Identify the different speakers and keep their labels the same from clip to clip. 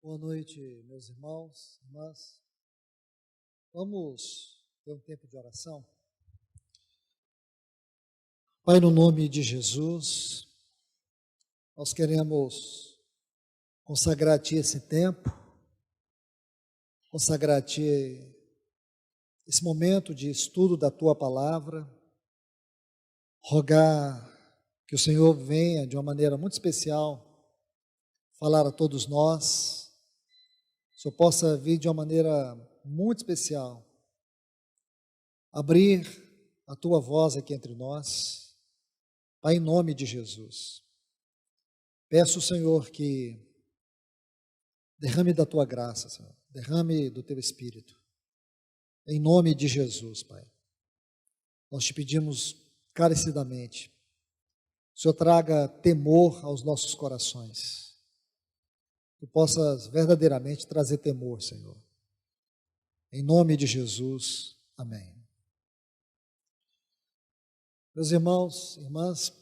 Speaker 1: Boa noite, meus irmãos, irmãs. Vamos ter um tempo de oração. Pai, no nome de Jesus, nós queremos consagrar a Ti esse tempo, consagrar a Ti esse momento de estudo da Tua Palavra, rogar que o Senhor venha de uma maneira muito especial falar a todos nós, que o Senhor possa vir de uma maneira muito especial, abrir a Tua voz aqui entre nós, Pai, em nome de Jesus. Peço, Senhor, que derrame da Tua graça, Senhor, derrame do Teu Espírito, em nome de Jesus, Pai. Nós te pedimos carecidamente, o Senhor traga temor aos nossos corações, Tu possas verdadeiramente trazer temor, Senhor. Em nome de Jesus, amém. Meus irmãos, irmãs,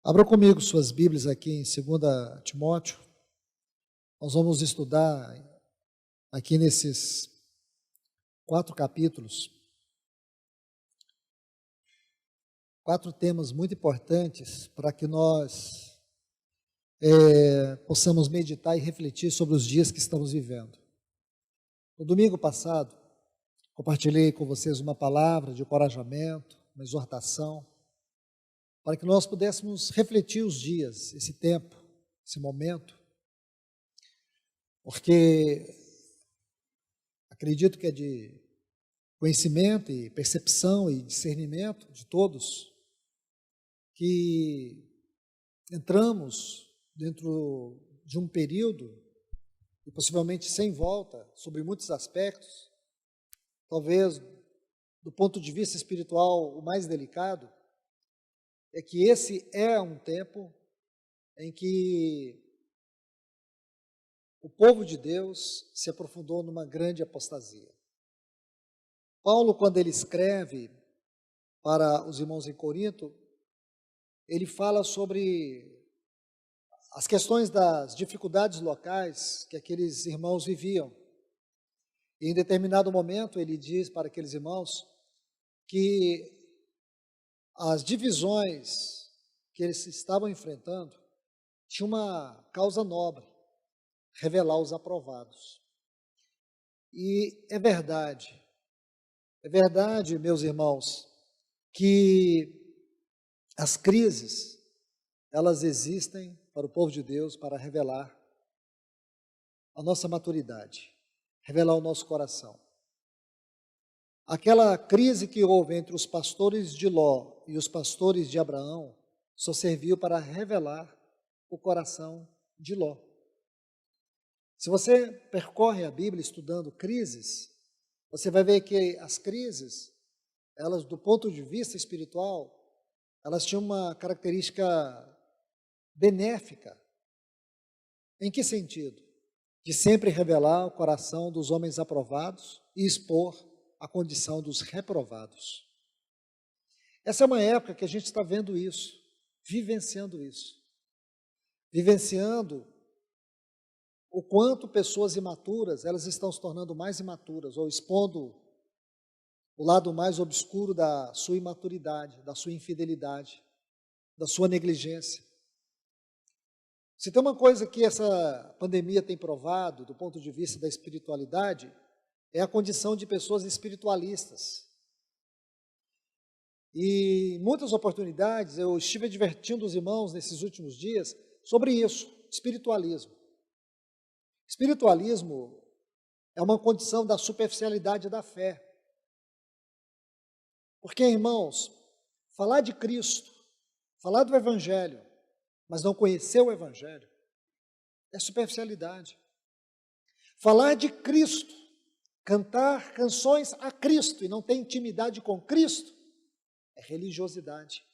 Speaker 1: abram comigo suas Bíblias aqui em 2 Timóteo. Nós vamos estudar aqui nesses 4 capítulos, 4 temas muito importantes para que nós possamos meditar e refletir sobre os dias que estamos vivendo. No domingo passado, compartilhei com vocês uma palavra de encorajamento, uma exortação, para que nós pudéssemos refletir os dias, esse tempo, esse momento, porque acredito que é de conhecimento e percepção e discernimento de todos que entramos dentro de um período, e possivelmente sem volta, sobre muitos aspectos, talvez do ponto de vista espiritual o mais delicado, é que esse é um tempo em que o povo de Deus se aprofundou numa grande apostasia. Paulo, quando ele escreve para os irmãos em Corinto, ele fala sobre as questões das dificuldades locais que aqueles irmãos viviam. E em determinado momento ele diz para aqueles irmãos que as divisões que eles estavam enfrentando tinham uma causa nobre: revelar os aprovados. E é verdade, meus irmãos, que as crises, elas existem para o povo de Deus para revelar a nossa maturidade, revelar o nosso coração. Aquela crise que houve entre os pastores de Ló e os pastores de Abraão só serviu para revelar o coração de Ló. Se você percorre a Bíblia estudando crises, você vai ver que as crises, elas do ponto de vista espiritual, elas tinham uma característica benéfica. Em que sentido? De sempre revelar o coração dos homens aprovados e expor a condição dos reprovados. Essa é uma época que a gente está vendo isso, vivenciando o quanto pessoas imaturas, elas estão se tornando mais imaturas, ou expondo o lado mais obscuro da sua imaturidade, da sua infidelidade, da sua negligência. Se tem uma coisa que essa pandemia tem provado, do ponto de vista da espiritualidade, é a condição de pessoas espiritualistas. E em muitas oportunidades eu estive advertindo os irmãos nesses últimos dias sobre isso, espiritualismo. Espiritualismo é uma condição da superficialidade da fé. Porque, irmãos, falar de Cristo, falar do Evangelho, mas não conhecer o Evangelho, é superficialidade. Falar de Cristo, cantar canções a Cristo e não ter intimidade com Cristo, é religiosidade.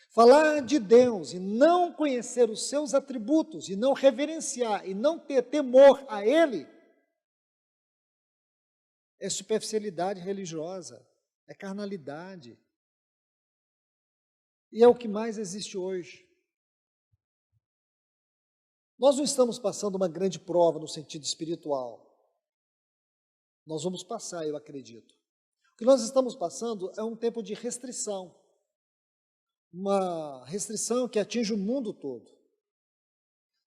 Speaker 1: Falar de Deus e não conhecer os seus atributos, e não reverenciar, e não ter temor a Ele, é superficialidade religiosa, é carnalidade. E é o que mais existe hoje. Nós não estamos passando uma grande prova no sentido espiritual. Nós vamos passar, eu acredito. O que nós estamos passando é um tempo de restrição. Uma restrição que atinge o mundo todo.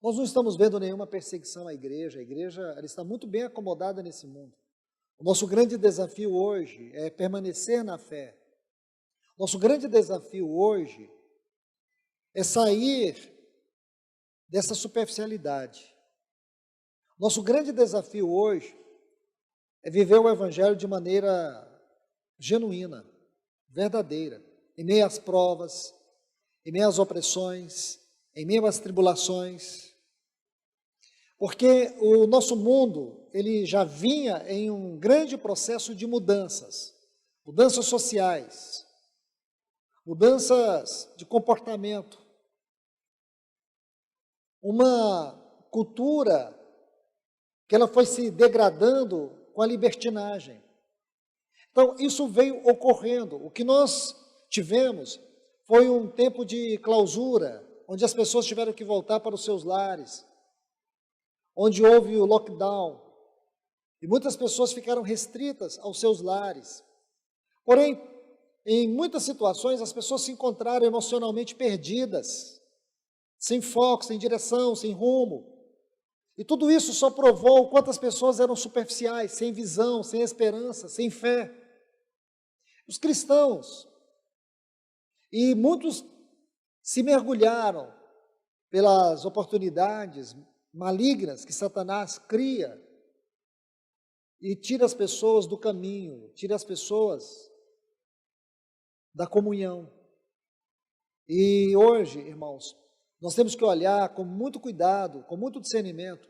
Speaker 1: Nós não estamos vendo nenhuma perseguição à igreja. A igreja ela está muito bem acomodada nesse mundo. O nosso grande desafio hoje é permanecer na fé. Nosso grande desafio hoje é sair dessa superficialidade. Nosso grande desafio hoje é viver o Evangelho de maneira genuína, verdadeira, em meio às provas, em meio às opressões, em meio às tribulações. Porque o nosso mundo, ele já vinha em um grande processo de mudanças, mudanças sociais, mudanças de comportamento, uma cultura que ela foi se degradando com a libertinagem. Então, isso veio ocorrendo. O que nós tivemos foi um tempo de clausura, onde as pessoas tiveram que voltar para os seus lares, onde houve o lockdown, e muitas pessoas ficaram restritas aos seus lares. Porém, em muitas situações, as pessoas se encontraram emocionalmente perdidas, sem foco, sem direção, sem rumo. E tudo isso só provou o quanto as pessoas eram superficiais, sem visão, sem esperança, sem fé. Os cristãos, e muitos se mergulharam pelas oportunidades malignas que Satanás cria e tira as pessoas do caminho, tira as pessoas da comunhão. E hoje, irmãos, nós temos que olhar com muito cuidado, com muito discernimento,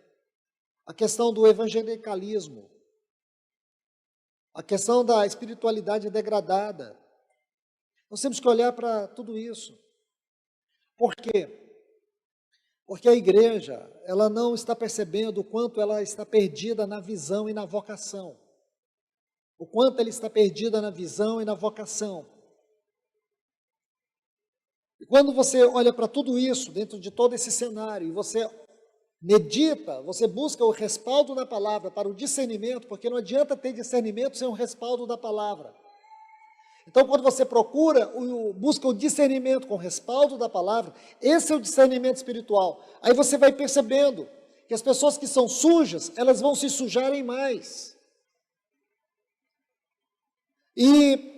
Speaker 1: a questão do evangelicalismo, a questão da espiritualidade degradada. Nós temos que olhar para tudo isso. Por quê? Porque a igreja, ela não está percebendo o quanto ela está perdida na visão e na vocação. O quanto ela está perdida na visão e na vocação. E quando você olha para tudo isso, dentro de todo esse cenário, e você medita, você busca o respaldo da palavra para o discernimento, porque não adianta ter discernimento sem o respaldo da palavra. Então, quando você busca o discernimento com o respaldo da palavra, esse é o discernimento espiritual. Aí você vai percebendo que as pessoas que são sujas, elas vão se sujarem mais. E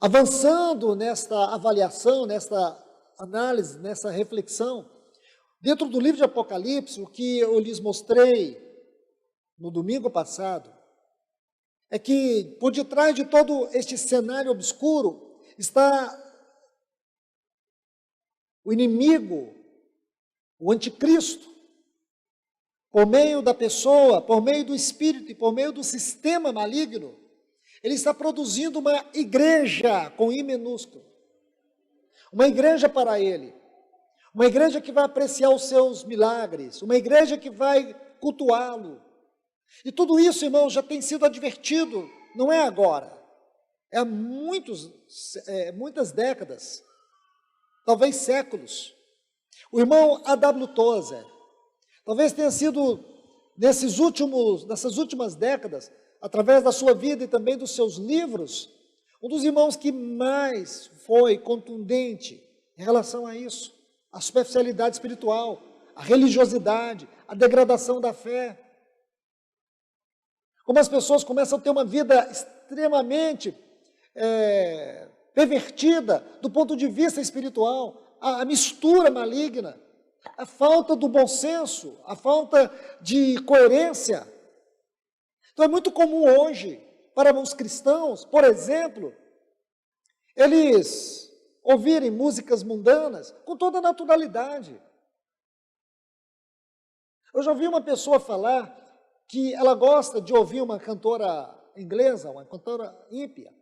Speaker 1: avançando nesta avaliação, nesta análise, nessa reflexão, dentro do livro de Apocalipse, o que eu lhes mostrei no domingo passado, é que por detrás de todo este cenário obscuro está o inimigo, o anticristo, por meio da pessoa, por meio do espírito e por meio do sistema maligno. Ele está produzindo uma igreja com I minúsculo, uma igreja para ele, uma igreja que vai apreciar os seus milagres, uma igreja que vai cultuá-lo. E tudo isso, irmãos, já tem sido advertido, não é agora, é há muitas décadas, talvez séculos. O irmão A.W. Tozer, talvez tenha sido nessas últimas décadas, através da sua vida e também dos seus livros, um dos irmãos que mais foi contundente em relação a isso, a superficialidade espiritual, a religiosidade, a degradação da fé. Como as pessoas começam a ter uma vida extremamente pervertida do ponto de vista espiritual, a mistura maligna, a falta do bom senso, a falta de coerência. Então é muito comum hoje, para os cristãos, por exemplo, eles ouvirem músicas mundanas com toda naturalidade. Eu já ouvi uma pessoa falar que ela gosta de ouvir uma cantora inglesa, uma cantora ímpia.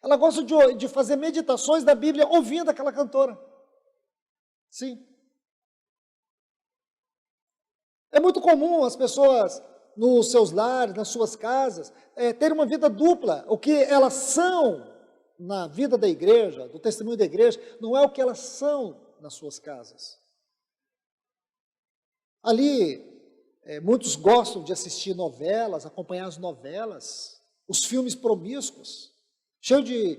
Speaker 1: Ela gosta de fazer meditações da Bíblia ouvindo aquela cantora. Sim. É muito comum as pessoas nos seus lares, nas suas casas, terem uma vida dupla. O que elas são na vida da igreja, do testemunho da igreja, não é o que elas são nas suas casas. Ali, muitos gostam de assistir novelas, acompanhar as novelas, os filmes promíscuos, cheios de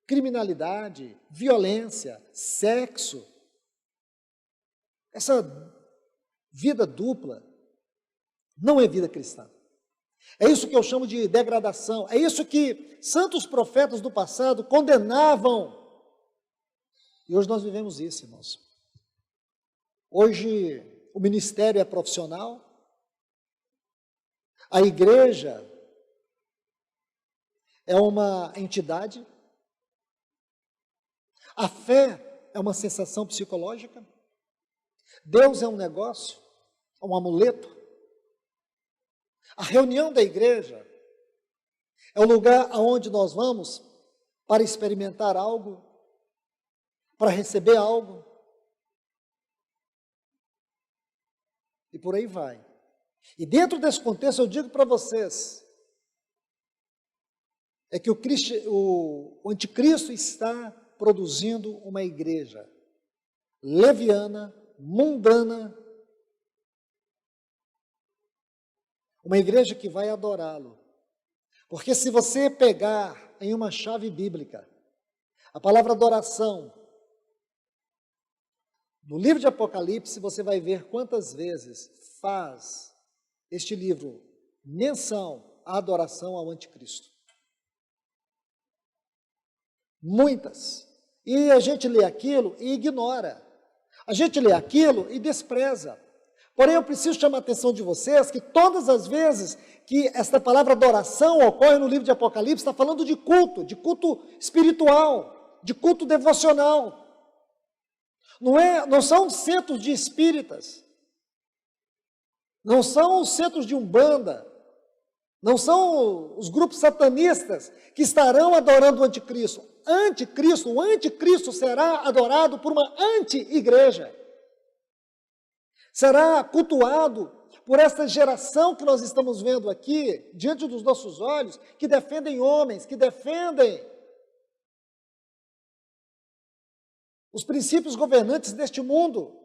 Speaker 1: criminalidade, violência, sexo. Essa vida dupla não é vida cristã. É isso que eu chamo de degradação. É isso que santos profetas do passado condenavam. E hoje nós vivemos isso, irmãos. Hoje o ministério é profissional, a igreja é uma entidade, a fé é uma sensação psicológica, Deus é um negócio, é um amuleto. A reunião da igreja é o lugar aonde nós vamos para experimentar algo, para receber algo, e por aí vai. E dentro desse contexto eu digo para vocês, é que o anticristo está produzindo uma igreja leviana, mundana, uma igreja que vai adorá-lo. Porque se você pegar em uma chave bíblica a palavra adoração, no livro de Apocalipse você vai ver quantas vezes faz este livro menção à adoração ao anticristo. Muitas. E a gente lê aquilo e ignora. A gente lê aquilo e despreza. Porém, eu preciso chamar a atenção de vocês que todas as vezes que esta palavra adoração ocorre no livro de Apocalipse, está falando de culto espiritual, de culto devocional. Não são centros de espíritas, não são os centros de umbanda, não são os grupos satanistas que estarão adorando o anticristo. O anticristo será adorado por uma anti-igreja. Será cultuado por essa geração que nós estamos vendo aqui, diante dos nossos olhos, que defendem homens, que defendem os princípios governantes deste mundo.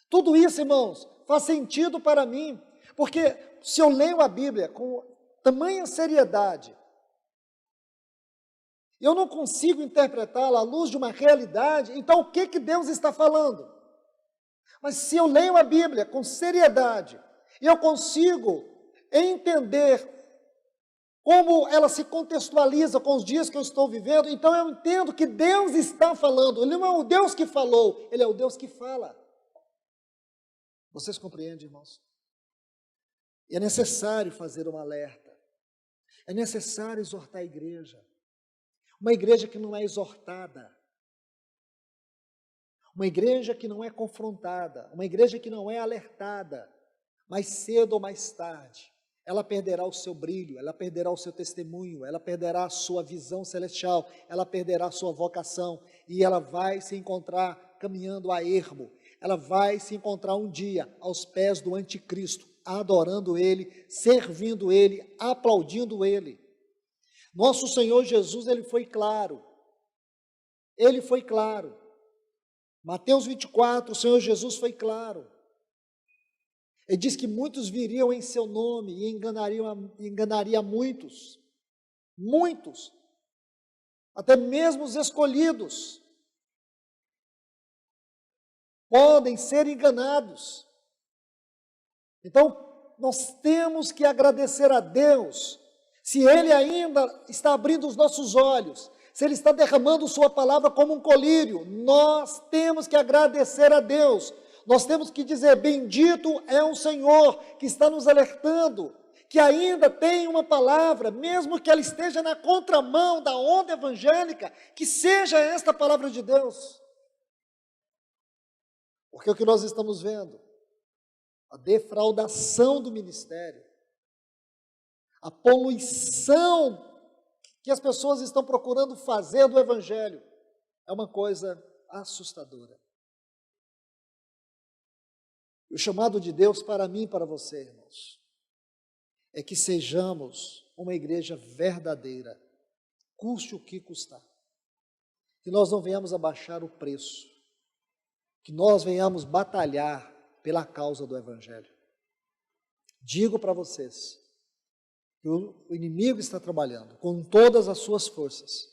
Speaker 1: Tudo isso, irmãos, faz sentido para mim, porque se eu leio a Bíblia com tamanha seriedade, eu não consigo interpretá-la à luz de uma realidade, então o que Deus está falando? Mas se eu leio a Bíblia com seriedade, e eu consigo entender como ela se contextualiza com os dias que eu estou vivendo, então eu entendo que Deus está falando. Ele não é o Deus que falou, Ele é o Deus que fala. Vocês compreendem, irmãos? E é necessário fazer um alerta. É necessário exortar a igreja. Uma igreja que não é exortada. Uma igreja que não é confrontada. Uma igreja que não é alertada. Mais cedo ou mais tarde, ela perderá o seu brilho, ela perderá o seu testemunho, ela perderá a sua visão celestial, ela perderá a sua vocação e ela vai se encontrar caminhando a ermo. Ela vai se encontrar um dia aos pés do anticristo, adorando ele, servindo ele, aplaudindo ele. Nosso Senhor Jesus, ele foi claro. Ele foi claro. Mateus 24, o Senhor Jesus foi claro. Ele diz que muitos viriam em seu nome e enganaria muitos. Muitos. Até mesmo os escolhidos. Podem ser enganados. Então, nós temos que agradecer a Deus, se Ele ainda está abrindo os nossos olhos, se Ele está derramando sua palavra como um colírio, nós temos que agradecer a Deus, nós temos que dizer, bendito é o Senhor que está nos alertando, que ainda tem uma palavra, mesmo que ela esteja na contramão da onda evangélica, que seja esta palavra de Deus. Porque o que nós estamos vendo? A defraudação do ministério, a poluição que as pessoas estão procurando fazer do evangelho, é uma coisa assustadora. O chamado de Deus para mim e para você, irmãos, é que sejamos uma igreja verdadeira, custe o que custar. Que nós não venhamos a baixar o preço. que nós venhamos batalhar pela causa do Evangelho. Digo para vocês que o inimigo está trabalhando com todas as suas forças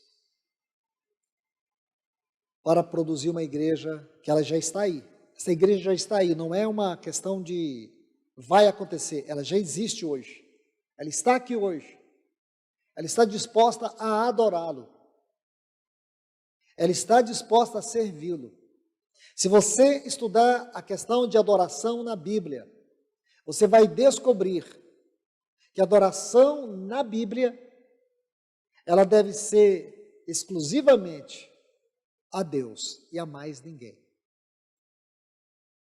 Speaker 1: para produzir uma igreja que ela já está aí. Essa igreja já está aí, não é uma questão de vai acontecer, ela já existe hoje. Ela está aqui hoje. Ela está disposta a adorá-lo. Ela está disposta a servi-lo. Se você estudar a questão de adoração na Bíblia, você vai descobrir que a adoração na Bíblia, ela deve ser exclusivamente a Deus e a mais ninguém.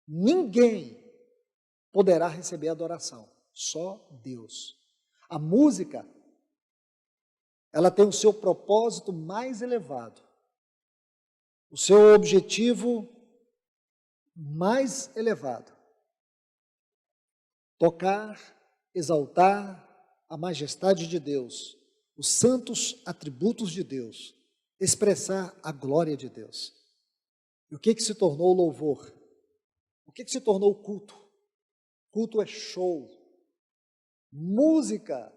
Speaker 1: Ninguém poderá receber adoração, só Deus. A música, ela tem o seu propósito mais elevado, o seu objetivo mais elevado. Tocar, exaltar a majestade de Deus, os santos atributos de Deus, expressar a glória de Deus. E o que se tornou o louvor? O que se tornou o culto? Culto é show. Música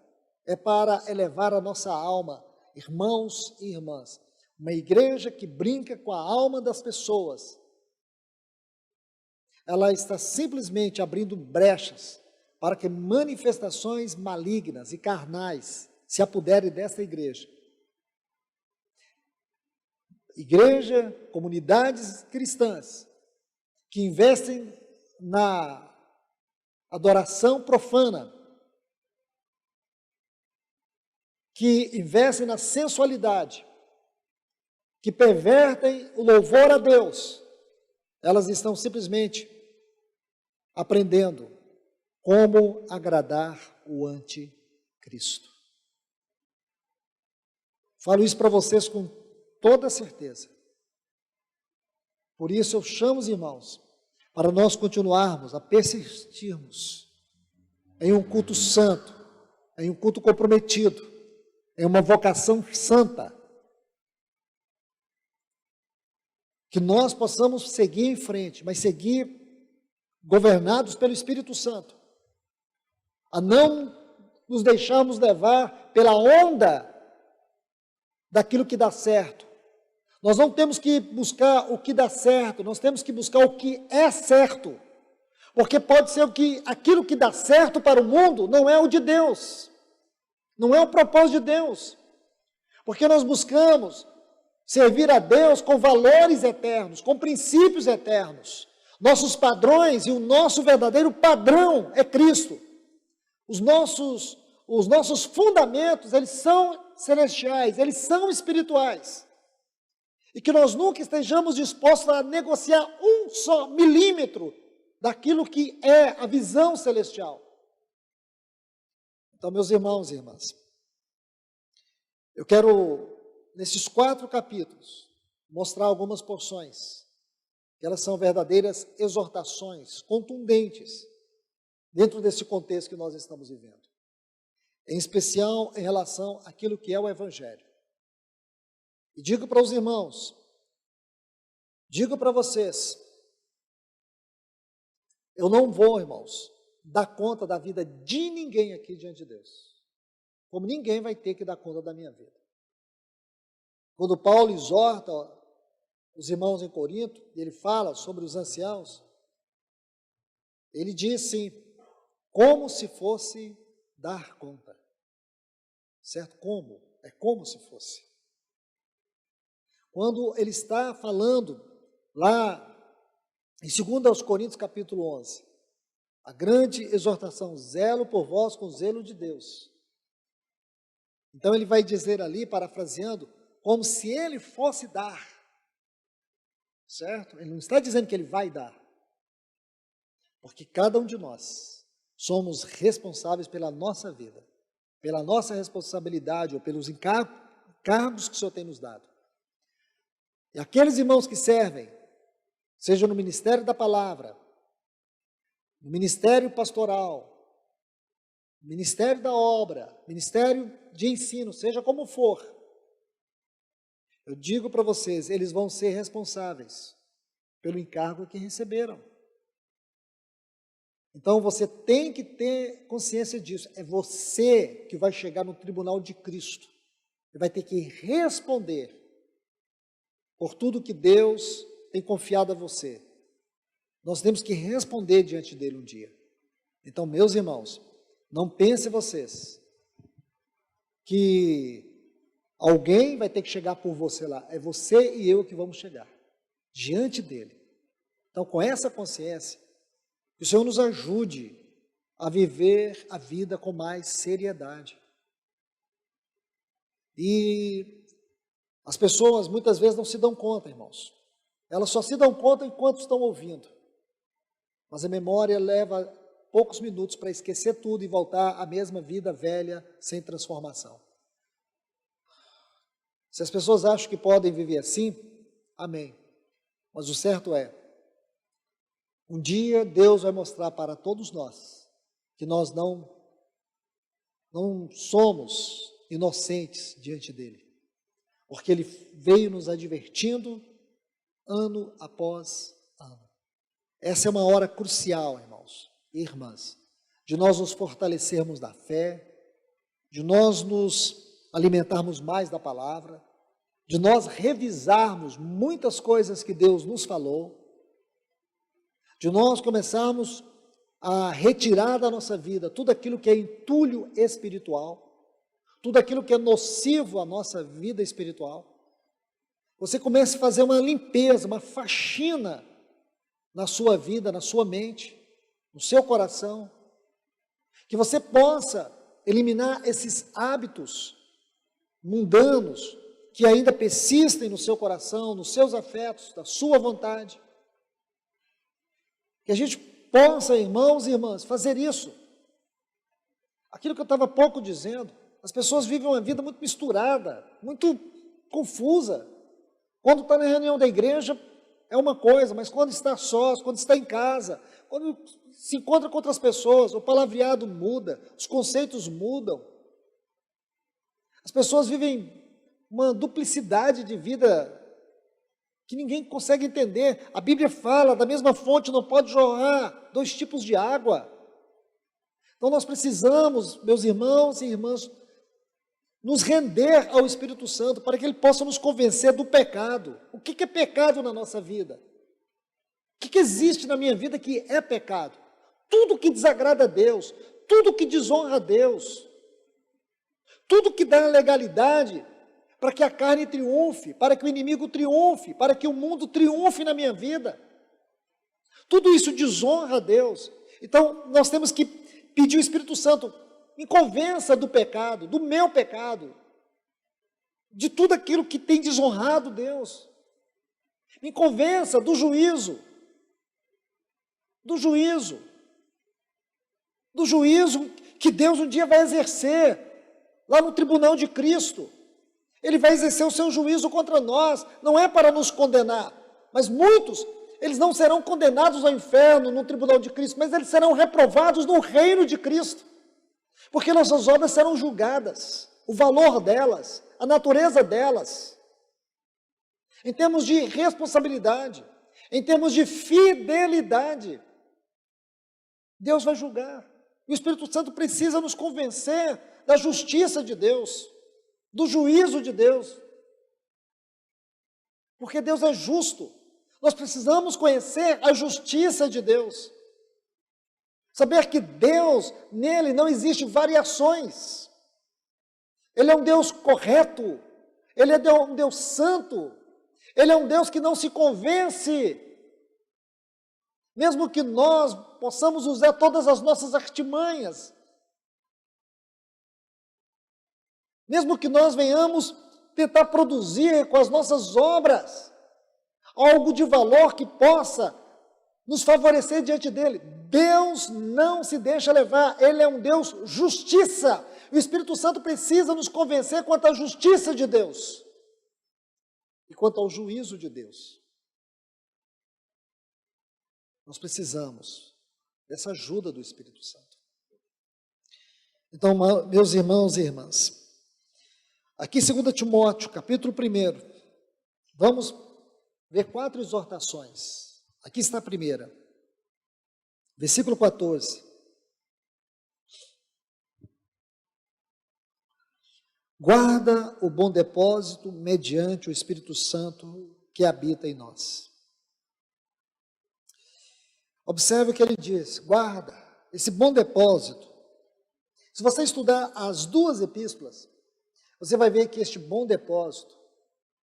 Speaker 1: é para elevar a nossa alma, irmãos e irmãs. Uma igreja que brinca com a alma das pessoas, ela está simplesmente abrindo brechas para que manifestações malignas e carnais se apoderem dessa igreja. Igreja, comunidades cristãs que investem na adoração profana, que investem na sensualidade, que pervertem o louvor a Deus, elas estão simplesmente aprendendo como agradar o anticristo. Falo isso para vocês com toda certeza. Por isso eu chamo os irmãos para nós continuarmos a persistirmos em um culto santo, em um culto comprometido, em uma vocação santa, que nós possamos seguir em frente, mas seguir governados pelo Espírito Santo, a não nos deixarmos levar pela onda daquilo que dá certo. Nós não temos que buscar o que dá certo, nós temos que buscar o que é certo, porque pode ser que aquilo que dá certo para o mundo não é o de Deus, não é o propósito de Deus, porque nós buscamos servir a Deus com valores eternos, com princípios eternos. Nossos padrões e o nosso verdadeiro padrão é Cristo. Os nossos fundamentos, eles são celestiais, eles são espirituais. E que nós nunca estejamos dispostos a negociar um só milímetro daquilo que é a visão celestial. Então, meus irmãos e irmãs, eu quero, nesses 4 capítulos, mostrar algumas porções, que elas são verdadeiras exortações, contundentes, dentro desse contexto que nós estamos vivendo. Em especial em relação àquilo que é o Evangelho. E digo para os irmãos, digo para vocês, eu não vou, irmãos, dar conta da vida de ninguém aqui diante de Deus, como ninguém vai ter que dar conta da minha vida. Quando Paulo exorta os irmãos em Corinto, ele fala sobre os anciãos, ele diz assim, como se fosse dar conta, certo? Como? É como se fosse. Quando ele está falando lá em 2 Coríntios capítulo 11, a grande exortação, zelo por vós com zelo de Deus. Então ele vai dizer ali, parafraseando, como se ele fosse dar, certo? Ele não está dizendo que ele vai dar, porque cada um de nós somos responsáveis pela nossa vida, pela nossa responsabilidade ou pelos encargos que o Senhor tem nos dado. E aqueles irmãos que servem, seja no ministério da palavra, no ministério pastoral, no ministério da obra, ministério de ensino, seja como for, eu digo para vocês, eles vão ser responsáveis pelo encargo que receberam. Então você tem que ter consciência disso. É você que vai chegar no tribunal de Cristo e vai ter que responder por tudo que Deus tem confiado a você. Nós temos que responder diante dele um dia. Então, meus irmãos, não pensem vocês que alguém vai ter que chegar por você lá. É você e eu que vamos chegar diante dele. Então, com essa consciência, que o Senhor nos ajude a viver a vida com mais seriedade. E as pessoas muitas vezes não se dão conta, irmãos. Elas só se dão conta enquanto estão ouvindo. Mas a memória leva poucos minutos para esquecer tudo e voltar à mesma vida velha, sem transformação. Se as pessoas acham que podem viver assim, amém. Mas o certo é, um dia Deus vai mostrar para todos nós que nós não somos inocentes diante dele. Porque ele veio nos advertindo ano após ano. Essa é uma hora crucial, irmãos e irmãs, de nós nos fortalecermos na fé, de nós nos alimentarmos mais da palavra, de nós revisarmos muitas coisas que Deus nos falou, de nós começarmos a retirar da nossa vida tudo aquilo que é entulho espiritual, tudo aquilo que é nocivo à nossa vida espiritual. Você começa a fazer uma limpeza, uma faxina na sua vida, na sua mente, no seu coração, que você possa eliminar esses hábitos mundanos que ainda persistem no seu coração, nos seus afetos, da sua vontade. Que a gente possa, irmãos e irmãs, fazer isso. Aquilo que eu estava há pouco dizendo, as pessoas vivem uma vida muito misturada, muito confusa. Quando está na reunião da igreja é uma coisa, mas quando está sós, quando está em casa, quando se encontra com outras pessoas, o palavreado muda, os conceitos mudam. As pessoas vivem uma duplicidade de vida que ninguém consegue entender. A Bíblia fala, da mesma fonte não pode jorrar 2 tipos de água. Então nós precisamos, meus irmãos e irmãs, nos render ao Espírito Santo para que ele possa nos convencer do pecado. O que é pecado na nossa vida? O que existe na minha vida que é pecado? Tudo que desagrada a Deus, tudo que desonra a Deus, tudo que dá legalidade para que a carne triunfe, para que o inimigo triunfe, para que o mundo triunfe na minha vida. Tudo isso desonra a Deus. Então, nós temos que pedir o Espírito Santo, me convença do pecado, do meu pecado, de tudo aquilo que tem desonrado Deus. Me convença do juízo que Deus um dia vai exercer lá no tribunal de Cristo. Ele vai exercer o seu juízo contra nós, não é para nos condenar, mas muitos, eles não serão condenados ao inferno no tribunal de Cristo, mas eles serão reprovados no reino de Cristo, porque nossas obras serão julgadas, o valor delas, a natureza delas, em termos de responsabilidade, em termos de fidelidade, Deus vai julgar. E o Espírito Santo precisa nos convencer da justiça de Deus, do juízo de Deus, porque Deus é justo. Nós precisamos conhecer a justiça de Deus, saber que Deus, nele não existe variações, ele é um Deus correto, ele é um Deus santo, ele é um Deus que não se convence, mesmo que nós possamos usar todas as nossas artimanhas, mesmo que nós venhamos tentar produzir com as nossas obras algo de valor que possa nos favorecer diante dele. Deus não se deixa levar, ele é um Deus justiça. O Espírito Santo precisa nos convencer quanto à justiça de Deus e quanto ao juízo de Deus. Nós precisamos dessa ajuda do Espírito Santo. Então, meus irmãos e irmãs, aqui 2 Timóteo, capítulo 1, vamos ver 4 exortações. Aqui está a primeira, versículo 14. Guarda o bom depósito mediante o Espírito Santo que habita em nós. Observe o que ele diz, guarda esse bom depósito. Se você estudar as duas epístolas, você vai ver que este bom depósito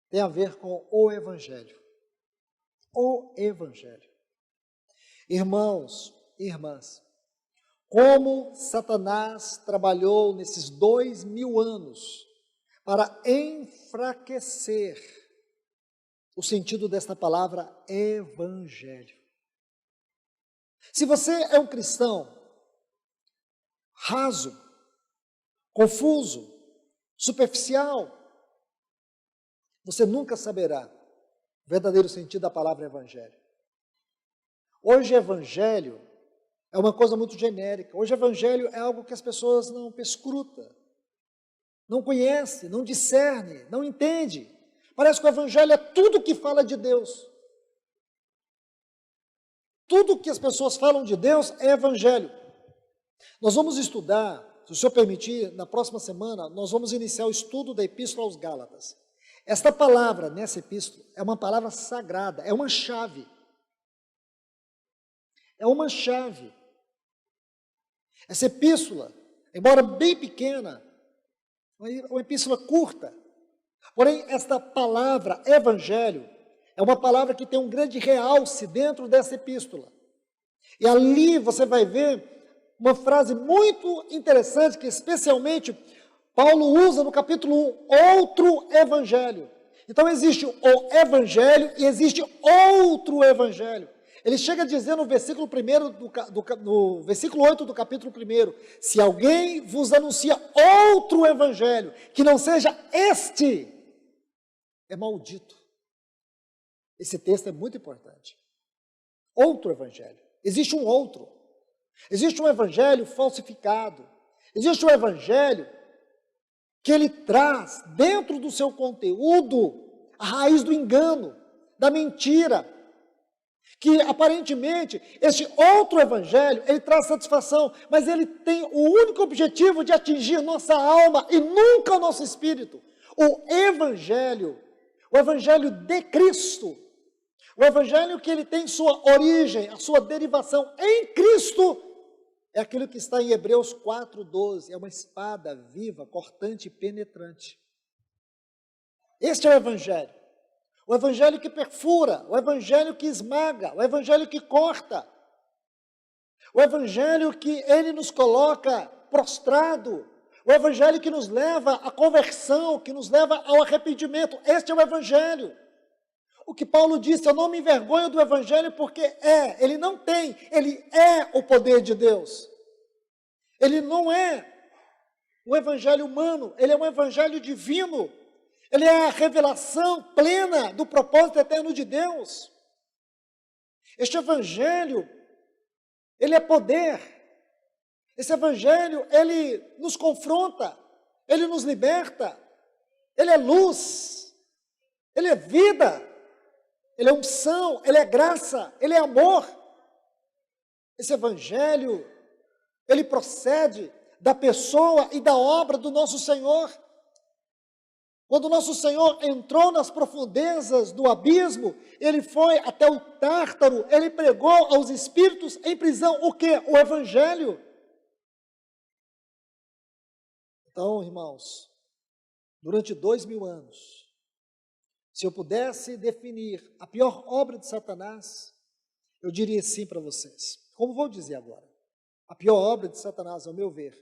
Speaker 1: tem a ver com o Evangelho. O Evangelho. Irmãos e irmãs, como Satanás trabalhou nesses 2000 anos para enfraquecer o sentido desta palavra Evangelho. Se você é um cristão raso, confuso, superficial, você nunca saberá o verdadeiro sentido da palavra Evangelho. Hoje, Evangelho é uma coisa muito genérica. Hoje, Evangelho é algo que as pessoas não perscrutam, não conhecem, não discernem, não entendem. Parece que o Evangelho é tudo que fala de Deus. Tudo que as pessoas falam de Deus é Evangelho. Nós vamos estudar, se o Senhor permitir, na próxima semana, nós vamos iniciar o estudo da Epístola aos Gálatas. Esta palavra, nessa epístola, é uma palavra sagrada, é uma chave. É uma chave. Essa epístola, embora bem pequena, uma epístola curta, porém, esta palavra, Evangelho, é uma palavra que tem um grande realce dentro dessa epístola. E ali você vai ver uma frase muito interessante, que especialmente Paulo usa no capítulo 1, outro evangelho. Então existe o evangelho e existe outro evangelho. Ele chega a dizer no versículo 1, no versículo 8 do capítulo 1, se alguém vos anuncia outro evangelho, que não seja este, é maldito. Esse texto é muito importante. Outro evangelho. Existe um outro. Existe um evangelho falsificado. Existe um evangelho que ele traz dentro do seu conteúdo a raiz do engano, da mentira. Que aparentemente este outro evangelho, ele traz satisfação, mas ele tem o único objetivo de atingir nossa alma e nunca o nosso espírito. O evangelho de Cristo, o evangelho que ele tem sua origem, a sua derivação em Cristo, é aquilo que está em Hebreus 4:12, é uma espada viva, cortante e penetrante. Este é o evangelho que perfura, o evangelho que esmaga, o evangelho que corta, o evangelho que ele nos coloca prostrado, o evangelho que nos leva à conversão, que nos leva ao arrependimento. Este é o evangelho. O que Paulo disse, eu não me envergonho do evangelho porque ele não tem, ele é o poder de Deus. Ele não é um evangelho humano, ele é um evangelho divino. Ele é a revelação plena do propósito eterno de Deus. Este evangelho, ele é poder. Esse evangelho, ele nos confronta, ele nos liberta, ele é luz, ele é vida. Ele é unção, ele é graça, ele é amor. Esse evangelho, ele procede da pessoa e da obra do nosso Senhor. Quando o nosso Senhor entrou nas profundezas do abismo, ele foi até o Tártaro, ele pregou aos espíritos em prisão o quê? O evangelho. Então, irmãos, durante 2000 anos, se eu pudesse definir a pior obra de Satanás, eu diria assim para vocês. Como vou dizer agora? A pior obra de Satanás, ao meu ver,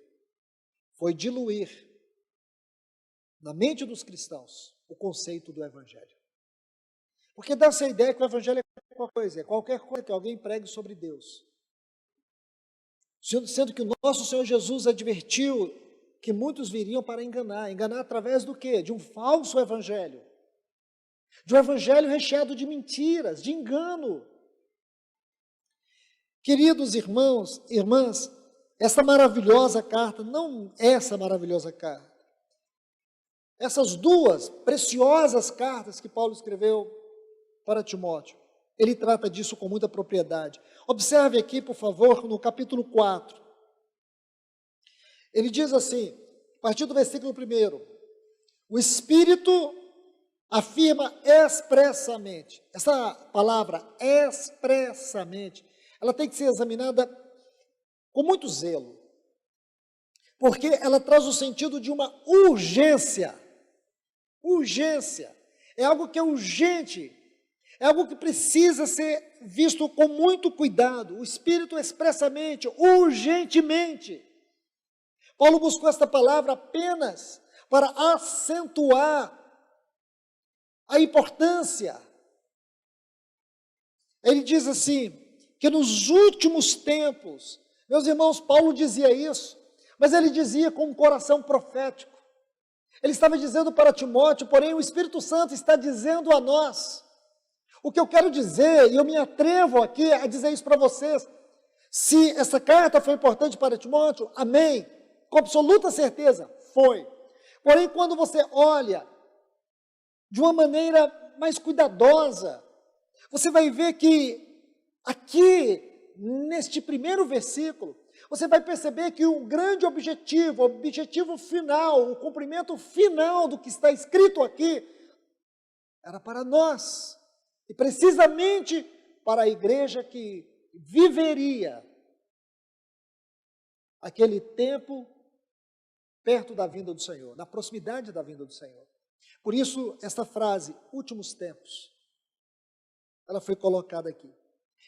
Speaker 1: foi diluir na mente dos cristãos o conceito do evangelho. Porque dá-se a ideia que o evangelho é qualquer coisa que alguém pregue sobre Deus. Sendo que o nosso Senhor Jesus advertiu que muitos viriam para enganar através do quê? De um falso evangelho. De um evangelho recheado de mentiras, de engano. Queridos irmãos, irmãs, essa maravilhosa carta, não essa maravilhosa carta, essas duas preciosas cartas que Paulo escreveu para Timóteo, ele trata disso com muita propriedade. Observe aqui, por favor, no capítulo 4. Ele diz assim, a partir do versículo 1, o Espírito afirma expressamente, essa palavra expressamente, ela tem que ser examinada com muito zelo, porque ela traz o sentido de uma urgência. Urgência é algo que é urgente, é algo que precisa ser visto com muito cuidado. O Espírito expressamente, urgentemente. Paulo buscou esta palavra apenas para acentuar a importância. Ele diz assim, que nos últimos tempos, meus irmãos, Paulo dizia isso, mas ele dizia com um coração profético. Ele estava dizendo para Timóteo, porém o Espírito Santo está dizendo a nós. O que eu quero dizer, e eu me atrevo aqui a dizer isso para vocês, se essa carta foi importante para Timóteo, amém, com absoluta certeza, foi. Porém, quando você olha de uma maneira mais cuidadosa, você vai ver que aqui, neste primeiro versículo, você vai perceber que o grande objetivo, o objetivo final, o cumprimento final do que está escrito aqui, era para nós, e precisamente para a igreja que viveria aquele tempo perto da vinda do Senhor, na proximidade da vinda do Senhor. Por isso, esta frase, últimos tempos, ela foi colocada aqui.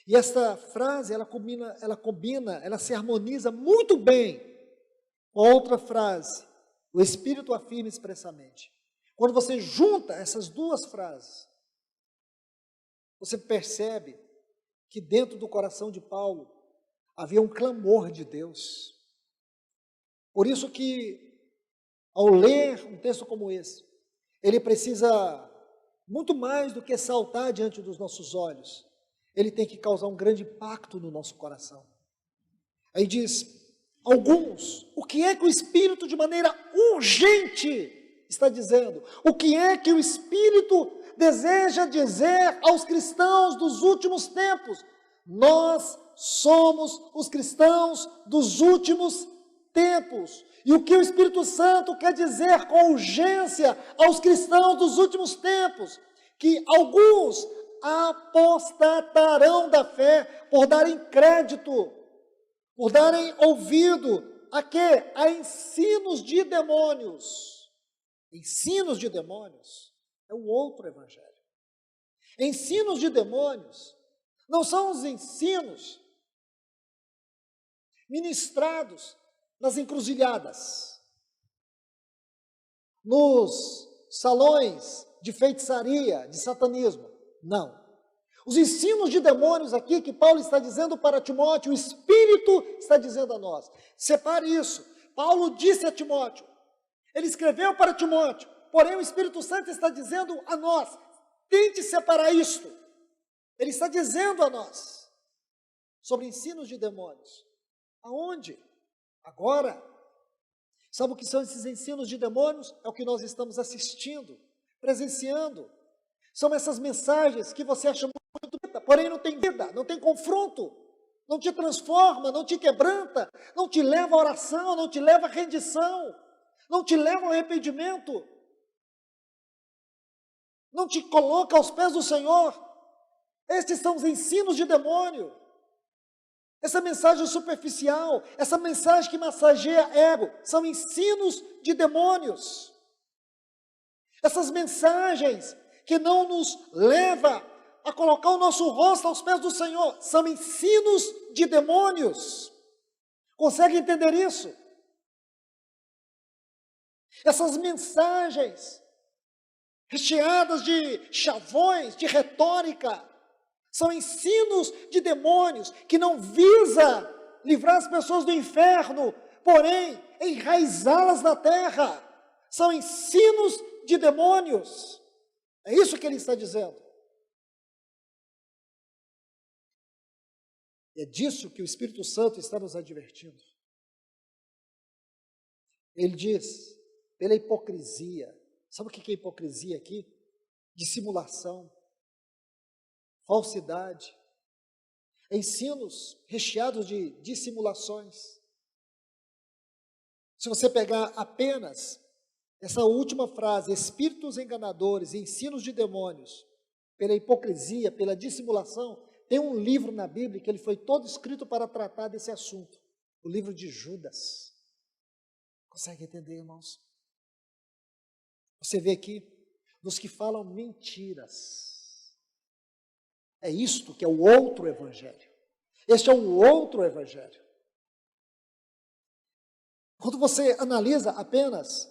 Speaker 1: E esta frase, ela se harmoniza muito bem com a outra frase, o Espírito afirma expressamente. Quando você junta essas duas frases, você percebe que dentro do coração de Paulo havia um clamor de Deus. Por isso que, ao ler um texto como esse, ele precisa, muito mais do que saltar diante dos nossos olhos, ele tem que causar um grande impacto no nosso coração. Aí diz, alguns, o que é que o Espírito de maneira urgente está dizendo? O que é que o Espírito deseja dizer aos cristãos dos últimos tempos? Nós somos os cristãos dos últimos tempos. E o que o Espírito Santo quer dizer com urgência aos cristãos dos últimos tempos? Que alguns apostatarão da fé por darem crédito, por darem ouvido a quê? A ensinos de demônios. Ensinos de demônios é o outro evangelho. Ensinos de demônios não são os ensinos ministrados nas encruzilhadas, nos salões de feitiçaria, de satanismo. Não. Os ensinos de demônios aqui que Paulo está dizendo para Timóteo, o Espírito está dizendo a nós. Separe isso. Paulo disse a Timóteo, ele escreveu para Timóteo, porém o Espírito Santo está dizendo a nós, tente separar isto. Ele está dizendo a nós sobre ensinos de demônios. Aonde? Agora. Sabe o que são esses ensinos de demônios? É o que nós estamos assistindo, presenciando. São essas mensagens que você acha muito bonita, porém não tem vida, não tem confronto, não te transforma, não te quebranta, não te leva à oração, não te leva à rendição, não te leva ao arrependimento, não te coloca aos pés do Senhor. Estes são os ensinos de demônio. Essa mensagem superficial, essa mensagem que massageia ego, são ensinos de demônios. Essas mensagens que não nos leva a colocar o nosso rosto aos pés do Senhor, são ensinos de demônios. Consegue entender isso? Essas mensagens recheadas de chavões, de retórica, são ensinos de demônios que não visa livrar as pessoas do inferno, porém enraizá-las na terra. São ensinos de demônios. É isso que ele está dizendo. É disso que o Espírito Santo está nos advertindo. Ele diz, pela hipocrisia. Sabe o que é hipocrisia aqui? Dissimulação. falsidade, ensinos recheados de dissimulações. Se você pegar apenas essa última frase, espíritos enganadores, ensinos de demônios, pela hipocrisia, pela dissimulação, tem um livro na Bíblia que ele foi todo escrito para tratar desse assunto, o livro de Judas. Consegue entender, irmãos? Você vê aqui, dos que falam mentiras. É isto que é o outro evangelho. Este é o outro evangelho. Quando você analisa apenas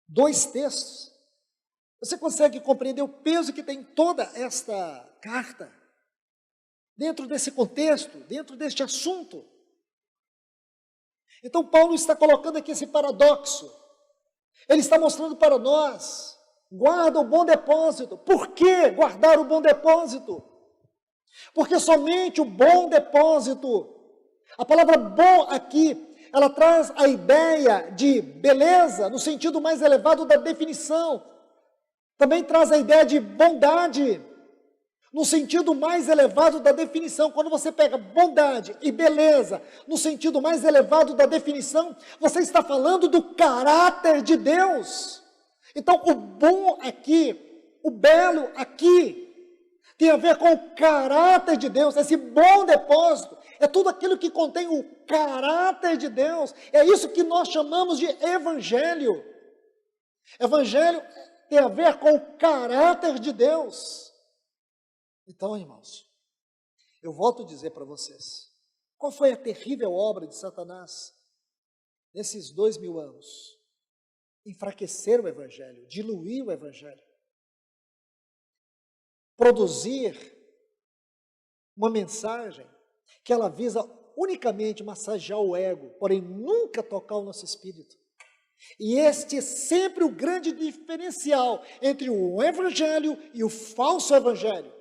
Speaker 1: 2 textos, você consegue compreender o peso que tem toda esta carta, dentro desse contexto, dentro deste assunto. Então Paulo está colocando aqui esse paradoxo, ele está mostrando para nós, guarda o bom depósito. Por que guardar o bom depósito? Porque somente o bom depósito, a palavra bom aqui, ela traz a ideia de beleza no sentido mais elevado da definição. Também traz a ideia de bondade no sentido mais elevado da definição. Quando você pega bondade e beleza no sentido mais elevado da definição, você está falando do caráter de Deus. Então, o bom aqui, o belo aqui, tem a ver com o caráter de Deus. Esse bom depósito é tudo aquilo que contém o caráter de Deus. É isso que nós chamamos de evangelho. Evangelho tem a ver com o caráter de Deus. Então, irmãos, eu volto a dizer para vocês, qual foi a terrível obra de Satanás nesses 2000 anos? Enfraquecer o evangelho, diluir o evangelho. Produzir uma mensagem que ela visa unicamente massagear o ego, porém nunca tocar o nosso espírito. E este é sempre o grande diferencial entre o evangelho e o falso evangelho.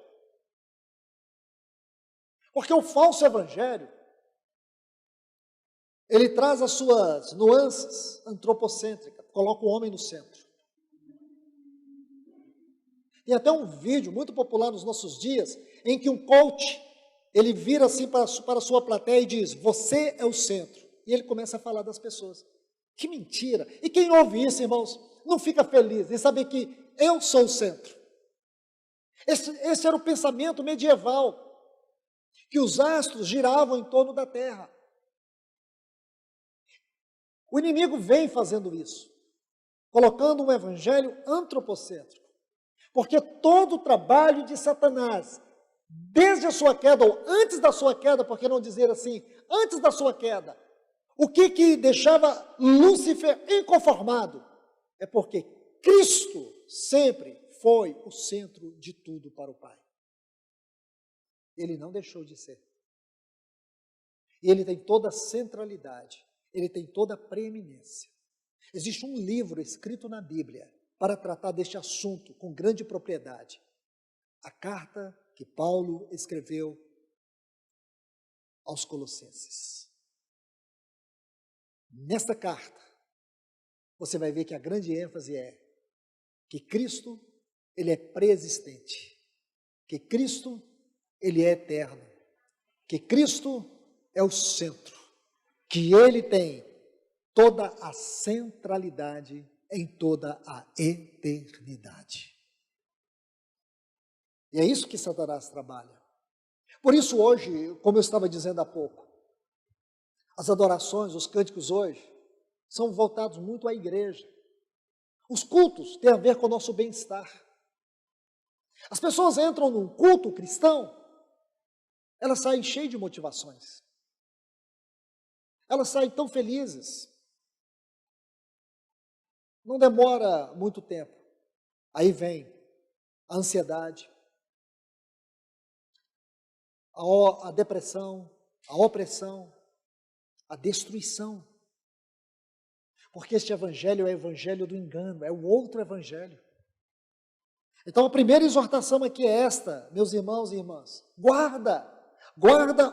Speaker 1: Porque o falso evangelho, ele traz as suas nuances antropocêntricas, coloca o homem no centro. Tem até um vídeo muito popular nos nossos dias, em que um coach, ele vira assim para a sua plateia e diz, você é o centro. E ele começa a falar das pessoas. Que mentira! E quem ouve isso, irmãos, não fica feliz em saber que eu sou o centro. Esse era o pensamento medieval, que os astros giravam em torno da Terra. O inimigo vem fazendo isso, colocando um evangelho antropocêntrico. Porque todo o trabalho de Satanás, desde a sua queda, ou antes da sua queda, por que não dizer assim, antes da sua queda, o que deixava Lúcifer inconformado? É porque Cristo sempre foi o centro de tudo para o Pai. Ele não deixou de ser. E ele tem toda a centralidade, ele tem toda a preeminência. Existe um livro escrito na Bíblia para tratar deste assunto com grande propriedade. A carta que Paulo escreveu aos Colossenses. Nesta carta, você vai ver que a grande ênfase é que Cristo, ele é preexistente, que Cristo, ele é eterno, que Cristo é o centro, que ele tem toda a centralidade em toda a eternidade. E é isso que Satanás trabalha. Por isso hoje, como eu estava dizendo há pouco, as adorações, os cânticos hoje, são voltados muito à igreja. Os cultos têm a ver com o nosso bem-estar. As pessoas entram num culto cristão, elas saem cheias de motivações. Elas saem tão felizes. Não demora muito tempo. Aí vem a ansiedade, a depressão, a opressão, a destruição. Porque este evangelho é o evangelho do engano, é o outro evangelho. Então a primeira exortação aqui é esta, meus irmãos e irmãs. Guarda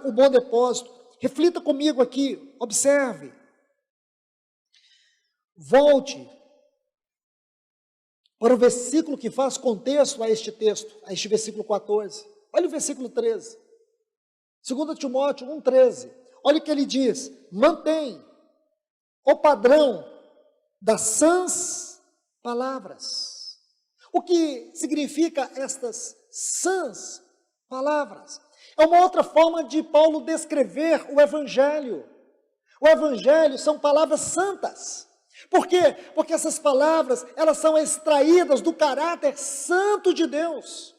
Speaker 1: o bom depósito. Reflita comigo aqui, observe. Volte para o versículo que faz contexto a este texto, a este versículo 14. Olha o versículo 13. 2 Timóteo 1,13. Olha o que ele diz: mantém o padrão das sãs palavras. O que significa estas sãs palavras? É uma outra forma de Paulo descrever o Evangelho. O Evangelho são palavras santas. Por quê? Porque essas palavras, elas são extraídas do caráter santo de Deus.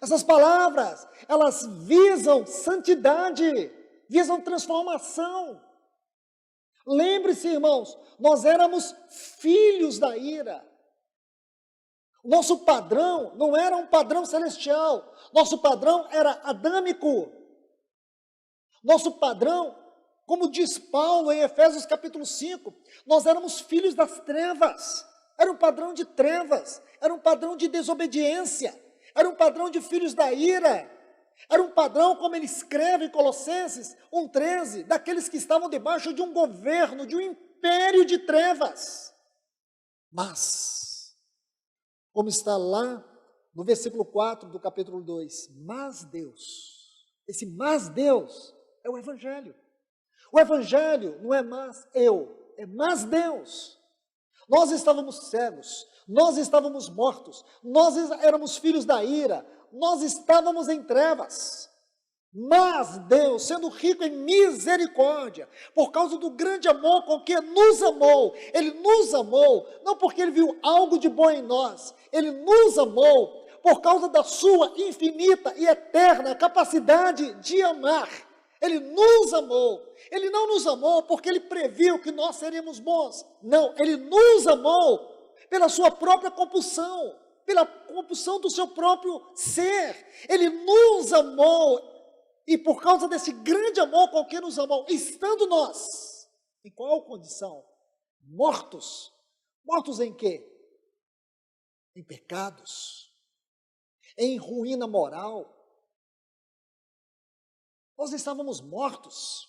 Speaker 1: Essas palavras, elas visam santidade, visam transformação. Lembre-se, irmãos, nós éramos filhos da ira. Nosso padrão não era um padrão celestial, nosso padrão era adâmico. Nosso padrão, como diz Paulo em Efésios capítulo 5, nós éramos filhos das trevas. Era um padrão de trevas, era um padrão de desobediência, era um padrão de filhos da ira. Era um padrão, como ele escreve em Colossenses 1,13, daqueles que estavam debaixo de um governo, de um império de trevas. Mas, como está lá no versículo 4 do capítulo 2, mas Deus, esse mas Deus é o Evangelho. O Evangelho não é mas eu, é mas Deus. Nós estávamos cegos, nós estávamos mortos, nós éramos filhos da ira, nós estávamos em trevas, mas Deus, sendo rico em misericórdia, por causa do grande amor com que nos amou, Ele nos amou, não porque Ele viu algo de bom em nós, Ele nos amou por causa da sua infinita e eterna capacidade de amar. Ele nos amou, Ele não nos amou porque Ele previu que nós seríamos bons, não, Ele nos amou pela sua própria compulsão, pela compulsão do seu próprio ser. Ele nos amou, e por causa desse grande amor com que nos amou, estando nós, em qual condição? Mortos. Mortos em quê? Em pecados, em ruína moral. Nós estávamos mortos.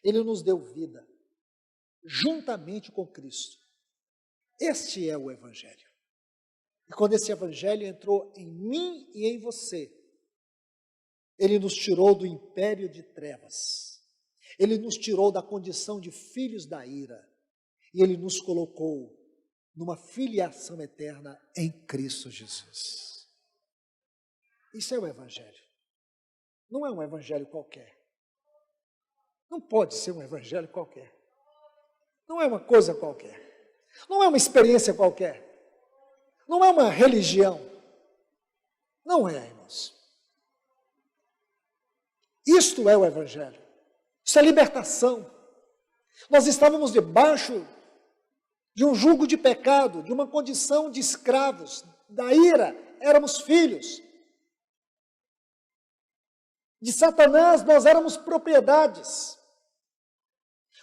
Speaker 1: Ele nos deu vida, juntamente com Cristo. Este é o Evangelho. E quando esse Evangelho entrou em mim e em você, ele nos tirou do império de trevas, ele nos tirou da condição de filhos da ira, e ele nos colocou numa filiação eterna em Cristo Jesus. Isso é o Evangelho. Não é um Evangelho qualquer. Não pode ser um Evangelho qualquer. Não é uma coisa qualquer. Não é uma experiência qualquer. Não é uma religião. Não é, irmãos. Isto é o Evangelho. Isso é libertação. Nós estávamos debaixo de um jugo de pecado, de uma condição de escravos, da ira, éramos filhos. De Satanás nós éramos propriedades.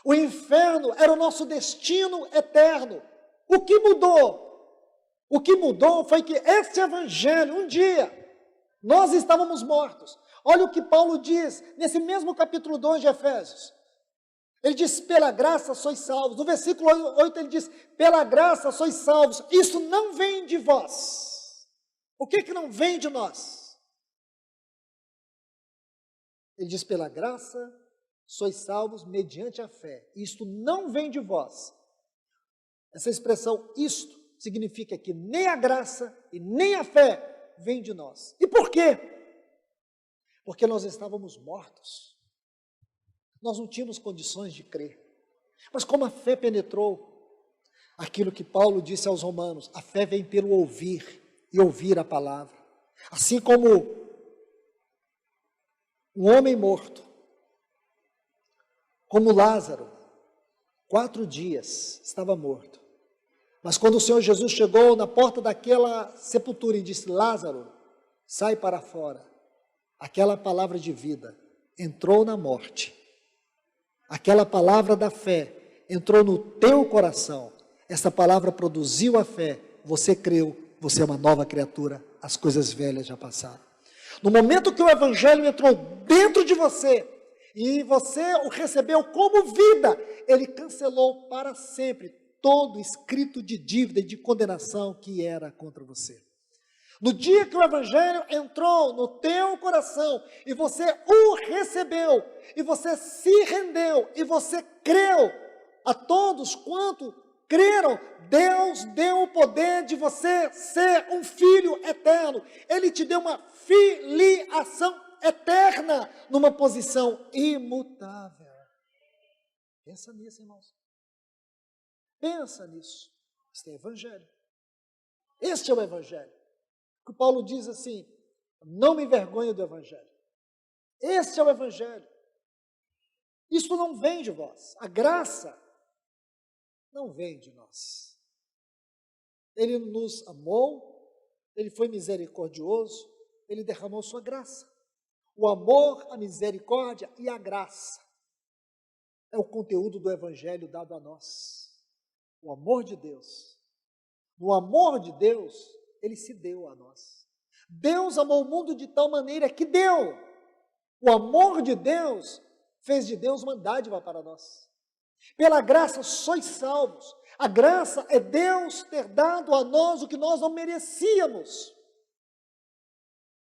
Speaker 1: O inferno era o nosso destino eterno. O que mudou? O que mudou foi que este Evangelho, um dia, nós estávamos mortos. Olha o que Paulo diz, nesse mesmo capítulo 2 de Efésios. Ele diz, pela graça sois salvos. No versículo 8 ele diz, pela graça sois salvos. Isso não vem de vós. O que não vem de nós? Ele diz, pela graça sois salvos mediante a fé. Isto não vem de vós. Essa expressão, isto, significa que nem a graça e nem a fé vem de nós. E por quê? Porque nós estávamos mortos. Nós não tínhamos condições de crer. Mas como a fé penetrou, aquilo que Paulo disse aos romanos, a fé vem pelo ouvir e ouvir a palavra. Assim como um homem morto, como Lázaro, 4 dias estava morto. Mas quando o Senhor Jesus chegou na porta daquela sepultura e disse, Lázaro, sai para fora, aquela palavra de vida entrou na morte. Aquela palavra da fé entrou no teu coração. Essa palavra produziu a fé. Você creu, você é uma nova criatura. As coisas velhas já passaram. No momento que o Evangelho entrou dentro de você, e você o recebeu como vida, ele cancelou para sempre todo escrito de dívida e de condenação que era contra você. No dia que o Evangelho entrou no teu coração e você o recebeu, e você se rendeu, e você creu, a todos quanto creram, Deus deu o poder de você ser um filho eterno. Ele te deu uma filiação eterna, numa posição imutável. Pensa nisso, irmãos. Pensa nisso. Este é o Evangelho. Este é o Evangelho. Que Paulo diz assim: não me envergonho do Evangelho. Este é o Evangelho. Isso não vem de vós. A graça não vem de nós. Ele nos amou, Ele foi misericordioso, Ele derramou sua graça. O amor, a misericórdia e a graça é o conteúdo do Evangelho dado a nós. O amor de Deus. No amor de Deus, Ele se deu a nós. Deus amou o mundo de tal maneira que deu. O amor de Deus fez de Deus uma dádiva para nós. Pela graça sois salvos. A graça é Deus ter dado a nós o que nós não merecíamos.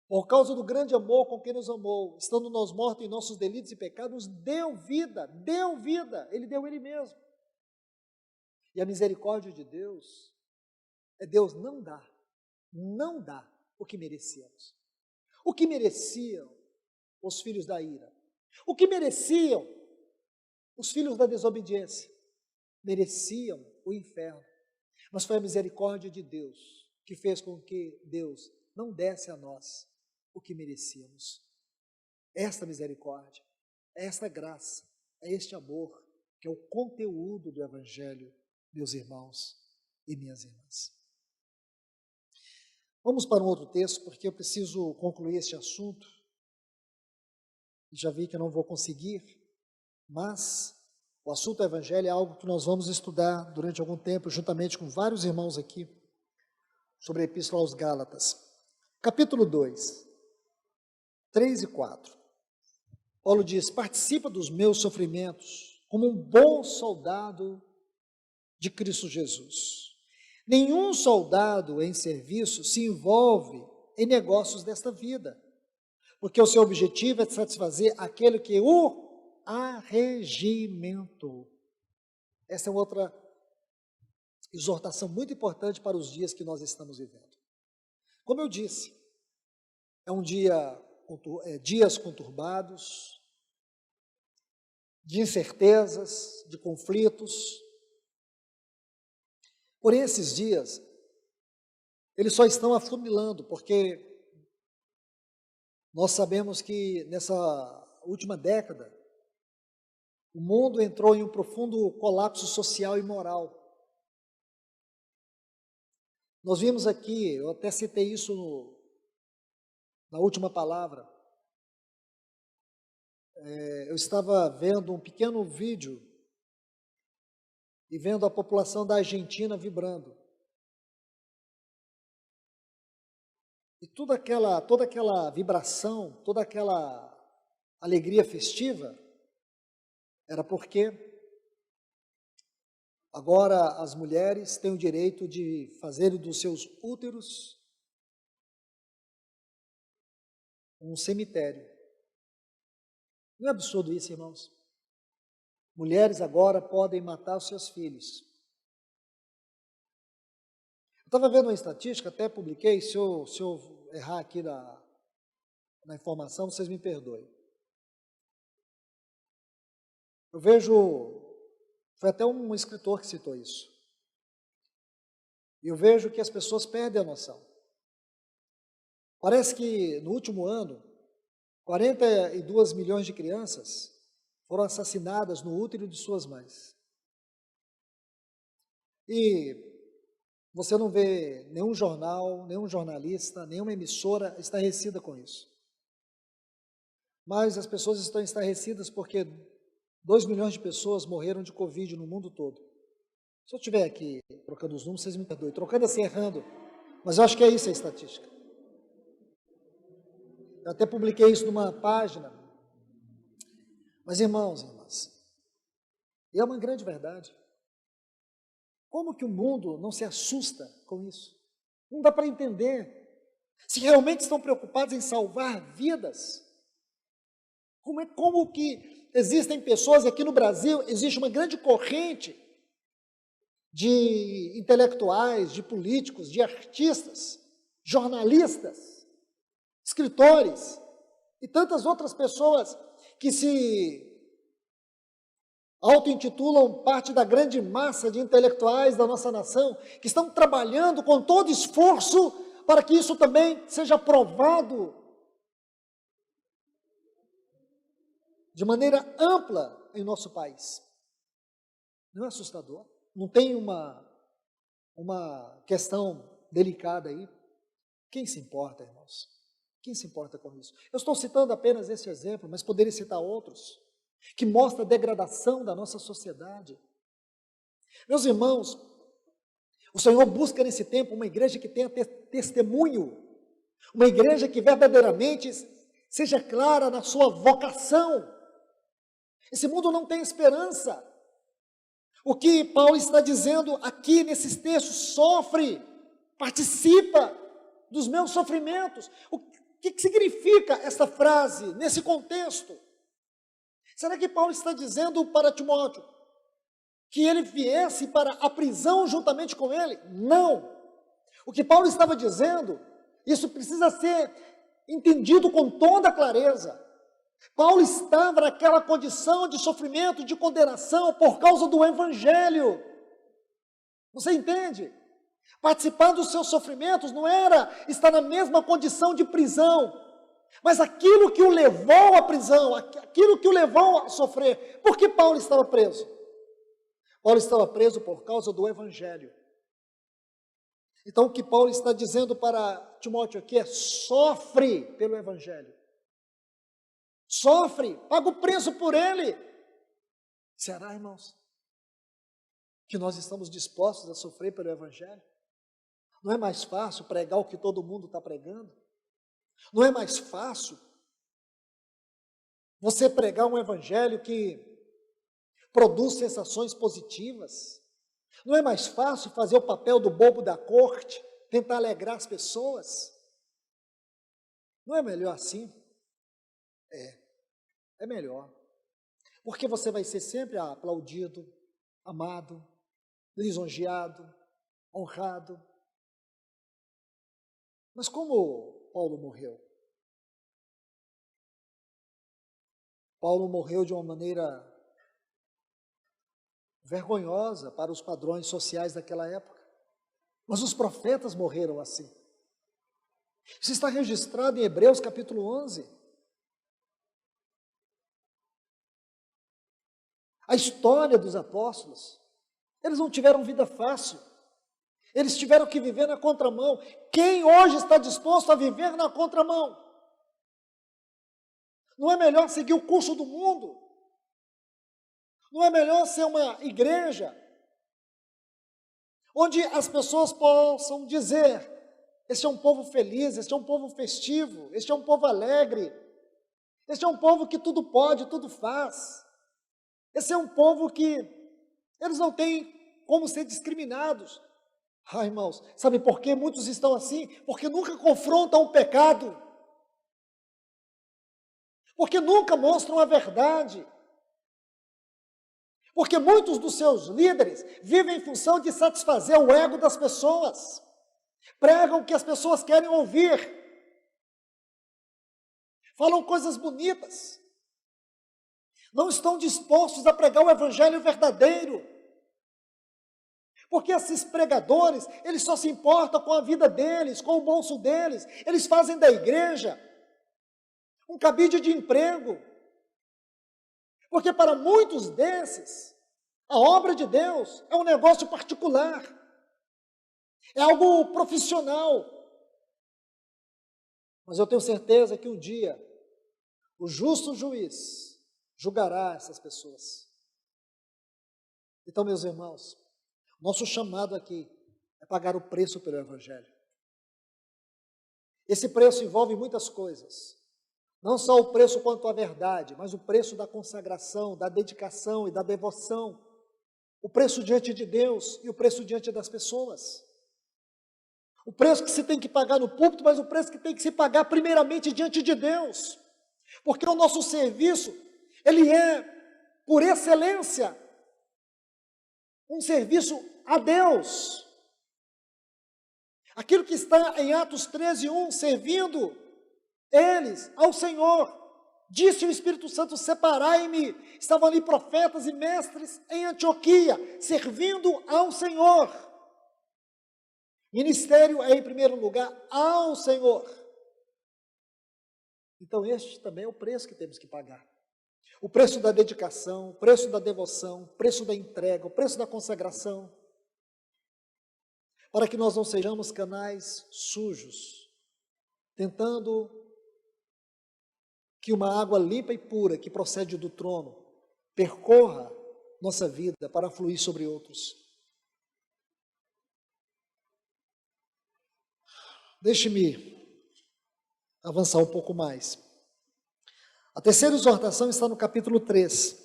Speaker 1: Por causa do grande amor com que nos amou, estando nós mortos em nossos delitos e pecados, nos deu vida, Ele deu Ele mesmo. E a misericórdia de Deus é Deus não dá o que merecíamos. O que mereciam os filhos da ira? O que mereciam os filhos da desobediência? Mereciam o inferno. Mas foi a misericórdia de Deus que fez com que Deus não desse a nós o que merecíamos. Esta misericórdia, esta graça, é este amor que é o conteúdo do Evangelho, meus irmãos e minhas irmãs. Vamos para um outro texto, porque eu preciso concluir este assunto. Já vi que eu não vou conseguir, mas o assunto do Evangelho é algo que nós vamos estudar durante algum tempo, juntamente com vários irmãos aqui, sobre a Epístola aos Gálatas. Capítulo 2, 3 e 4. Paulo diz: participa dos meus sofrimentos como um bom soldado de Cristo Jesus. Nenhum soldado em serviço se envolve em negócios desta vida, porque o seu objetivo é satisfazer aquele que o arregimentou. Essa é outra exortação muito importante para os dias que nós estamos vivendo. Como eu disse, dias conturbados, de incertezas, de conflitos. Porém, esses dias, eles só estão afunilando, porque nós sabemos que nessa última década, o mundo entrou em um profundo colapso social e moral. Nós vimos aqui, eu até citei isso na última palavra, eu estava vendo um pequeno vídeo e vendo a população da Argentina vibrando. E toda aquela vibração, toda aquela alegria festiva, era porque agora as mulheres têm o direito de fazerem dos seus úteros um cemitério. Não é absurdo isso, irmãos? Mulheres agora podem matar os seus filhos. Eu estava vendo uma estatística, até publiquei, se eu errar aqui na informação, vocês me perdoem. Eu vejo, foi até um escritor que citou isso, e eu vejo que as pessoas perdem a noção. Parece que no último ano, 42 milhões de crianças foram assassinadas no útero de suas mães. E você não vê nenhum jornal, nenhum jornalista, nenhuma emissora estarrecida com isso. Mas as pessoas estão estarrecidas porque 2 milhões de pessoas morreram de Covid no mundo todo. Se eu estiver aqui trocando os números, vocês me perdoem, trocando assim, errando, mas eu acho que é isso a estatística. Eu até publiquei isso numa página. Mas irmãos e irmãs, e é uma grande verdade. Como que o mundo não se assusta com isso? Não dá para entender. Se realmente estão preocupados em salvar vidas, como que existem pessoas, aqui no Brasil, existe uma grande corrente de intelectuais, de políticos, de artistas, jornalistas, escritores e tantas outras pessoas que se auto-intitulam parte da grande massa de intelectuais da nossa nação, que estão trabalhando com todo esforço para que isso também seja aprovado de maneira ampla em nosso país. Não é assustador? Não tem uma questão delicada aí? Quem se importa, irmãos? Quem se importa com isso? Eu estou citando apenas esse exemplo, mas poderia citar outros, que mostra a degradação da nossa sociedade. Meus irmãos, o Senhor busca nesse tempo uma igreja que tenha testemunho, uma igreja que verdadeiramente seja clara na sua vocação. Esse mundo não tem esperança. O que Paulo está dizendo aqui nesses textos, sofre, participa dos meus sofrimentos. O que significa essa frase nesse contexto? Será que Paulo está dizendo para Timóteo que ele viesse para a prisão juntamente com ele? Não. O que Paulo estava dizendo, isso precisa ser entendido com toda clareza. Paulo estava naquela condição de sofrimento, de condenação por causa do Evangelho. Você entende? Participar dos seus sofrimentos não era estar na mesma condição de prisão, mas aquilo que o levou à prisão, aquilo que o levou a sofrer. Por que Paulo estava preso? Paulo estava preso por causa do Evangelho. Então o que Paulo está dizendo para Timóteo aqui é: sofre pelo Evangelho. Sofre, paga o preço por ele. Será, irmãos, que nós estamos dispostos a sofrer pelo Evangelho? Não é mais fácil pregar o que todo mundo está pregando? Não é mais fácil você pregar um Evangelho que produz sensações positivas? Não é mais fácil fazer o papel do bobo da corte, tentar alegrar as pessoas? Não é melhor assim? É melhor. Porque você vai ser sempre aplaudido, amado, lisonjeado, honrado. Mas como Paulo morreu? Paulo morreu de uma maneira vergonhosa para os padrões sociais daquela época. Mas os profetas morreram assim. Isso está registrado em Hebreus capítulo 11. A história dos apóstolos, eles não tiveram vida fácil. Eles tiveram que viver na contramão. Quem hoje está disposto a viver na contramão? Não é melhor seguir o curso do mundo? Não é melhor ser uma igreja onde as pessoas possam dizer: este é um povo feliz, este é um povo festivo, este é um povo alegre, este é um povo que tudo pode, tudo faz. Esse é um povo que eles não têm como ser discriminados. Irmãos, sabe por que muitos estão assim? Porque nunca confrontam o pecado. Porque nunca mostram a verdade. Porque muitos dos seus líderes vivem em função de satisfazer o ego das pessoas. Pregam o que as pessoas querem ouvir. Falam coisas bonitas. Não estão dispostos a pregar o Evangelho verdadeiro. Porque esses pregadores, eles só se importam com a vida deles, com o bolso deles. Eles fazem da igreja um cabide de emprego. Porque para muitos desses, a obra de Deus é um negócio particular. É algo profissional. Mas eu tenho certeza que um dia o justo juiz julgará essas pessoas. Então, meus irmãos, nosso chamado aqui é pagar o preço pelo Evangelho. Esse preço envolve muitas coisas. Não só o preço quanto à verdade, mas o preço da consagração, da dedicação e da devoção. O preço diante de Deus e o preço diante das pessoas. O preço que se tem que pagar no púlpito, mas o preço que tem que se pagar primeiramente diante de Deus. Porque o nosso serviço, ele é, por excelência, um serviço a Deus. Aquilo que está em Atos 13:1, servindo eles ao Senhor. Disse o Espírito Santo: separai-me. Estavam ali profetas e mestres em Antioquia, servindo ao Senhor. Ministério é, em primeiro lugar, ao Senhor. Então, este também é o preço que temos que pagar. O preço da dedicação, o preço da devoção, o preço da entrega, o preço da consagração. Para que nós não sejamos canais sujos, tentando que uma água limpa e pura, que procede do trono, percorra nossa vida para fluir sobre outros. Deixe-me avançar um pouco mais. A terceira exortação está no capítulo 3.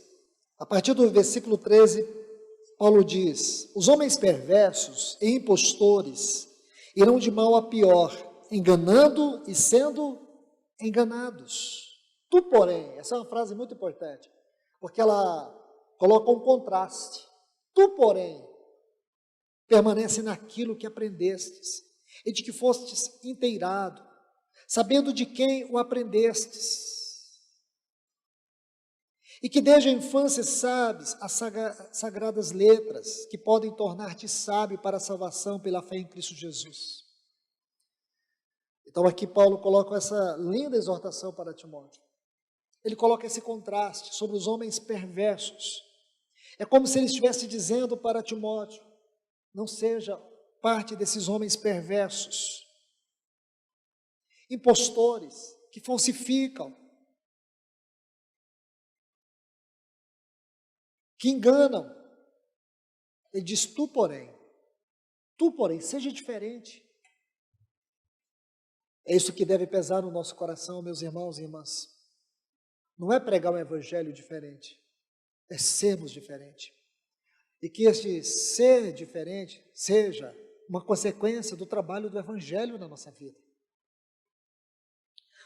Speaker 1: A partir do versículo 13, Paulo diz: os homens perversos e impostores irão de mal a pior, enganando e sendo enganados. Tu, porém, essa é uma frase muito importante, porque ela coloca um contraste. Tu, porém, permanece naquilo que aprendestes, e de que fostes inteirado, sabendo de quem o aprendestes, e que desde a infância sabes as sagradas letras, que podem tornar-te sábio para a salvação pela fé em Cristo Jesus. Então aqui Paulo coloca essa linda exortação para Timóteo. Ele coloca esse contraste sobre os homens perversos. É como se ele estivesse dizendo para Timóteo: não seja parte desses homens perversos, impostores, que falsificam, que enganam. Ele diz: tu, porém, seja diferente. É isso que deve pesar no nosso coração, meus irmãos e irmãs. Não é pregar um evangelho diferente, é sermos diferentes. E que este ser diferente seja uma consequência do trabalho do evangelho na nossa vida.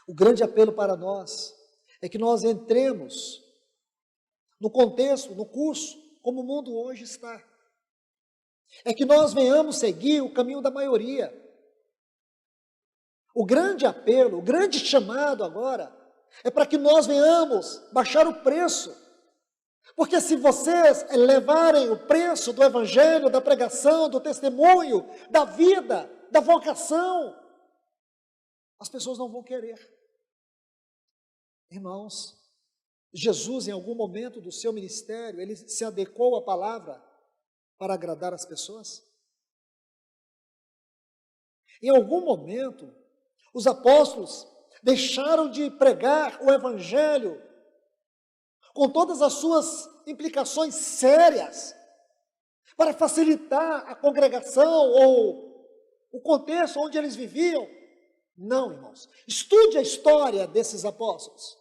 Speaker 1: O grande apelo para nós é que nós entremos no contexto, no curso, como o mundo hoje está. É que nós venhamos seguir o caminho da maioria. O grande apelo, o grande chamado agora, é para que nós venhamos baixar o preço. Porque se vocês levarem o preço do evangelho, da pregação, do testemunho, da vida, da vocação, as pessoas não vão querer. Irmãos, Jesus, em algum momento do seu ministério, ele se adequou à palavra para agradar as pessoas? Em algum momento, os apóstolos deixaram de pregar o evangelho com todas as suas implicações sérias para facilitar a congregação ou o contexto onde eles viviam? Não, irmãos. Estude a história desses apóstolos.